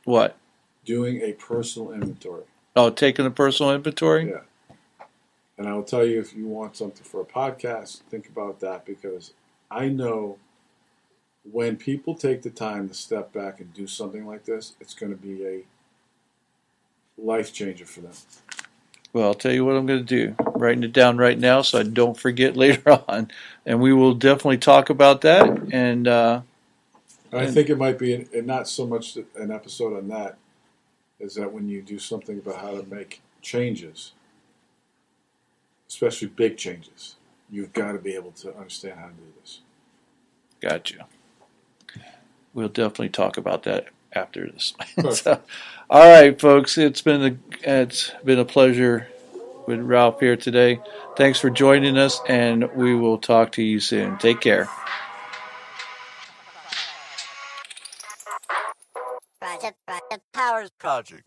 What? Doing a personal inventory. Oh, taking a personal inventory? Yeah. And I will tell you, if you want something for a podcast, think about that, because I know when people take the time to step back and do something like this, it's going to be a life changer for them. Well, I'll tell you what I'm going to do. I'm writing it down right now so I don't forget later on. And we will definitely talk about that. And I think it might be not so much an episode on that, is that when you do something about how to make changes, especially big changes, you've got to be able to understand how to do this. Gotcha. We'll definitely talk about that after this. So, all right, folks, it's been a pleasure with Ralph here today. Thanks for joining us, and we will talk to you soon. Take care. The Powers Project.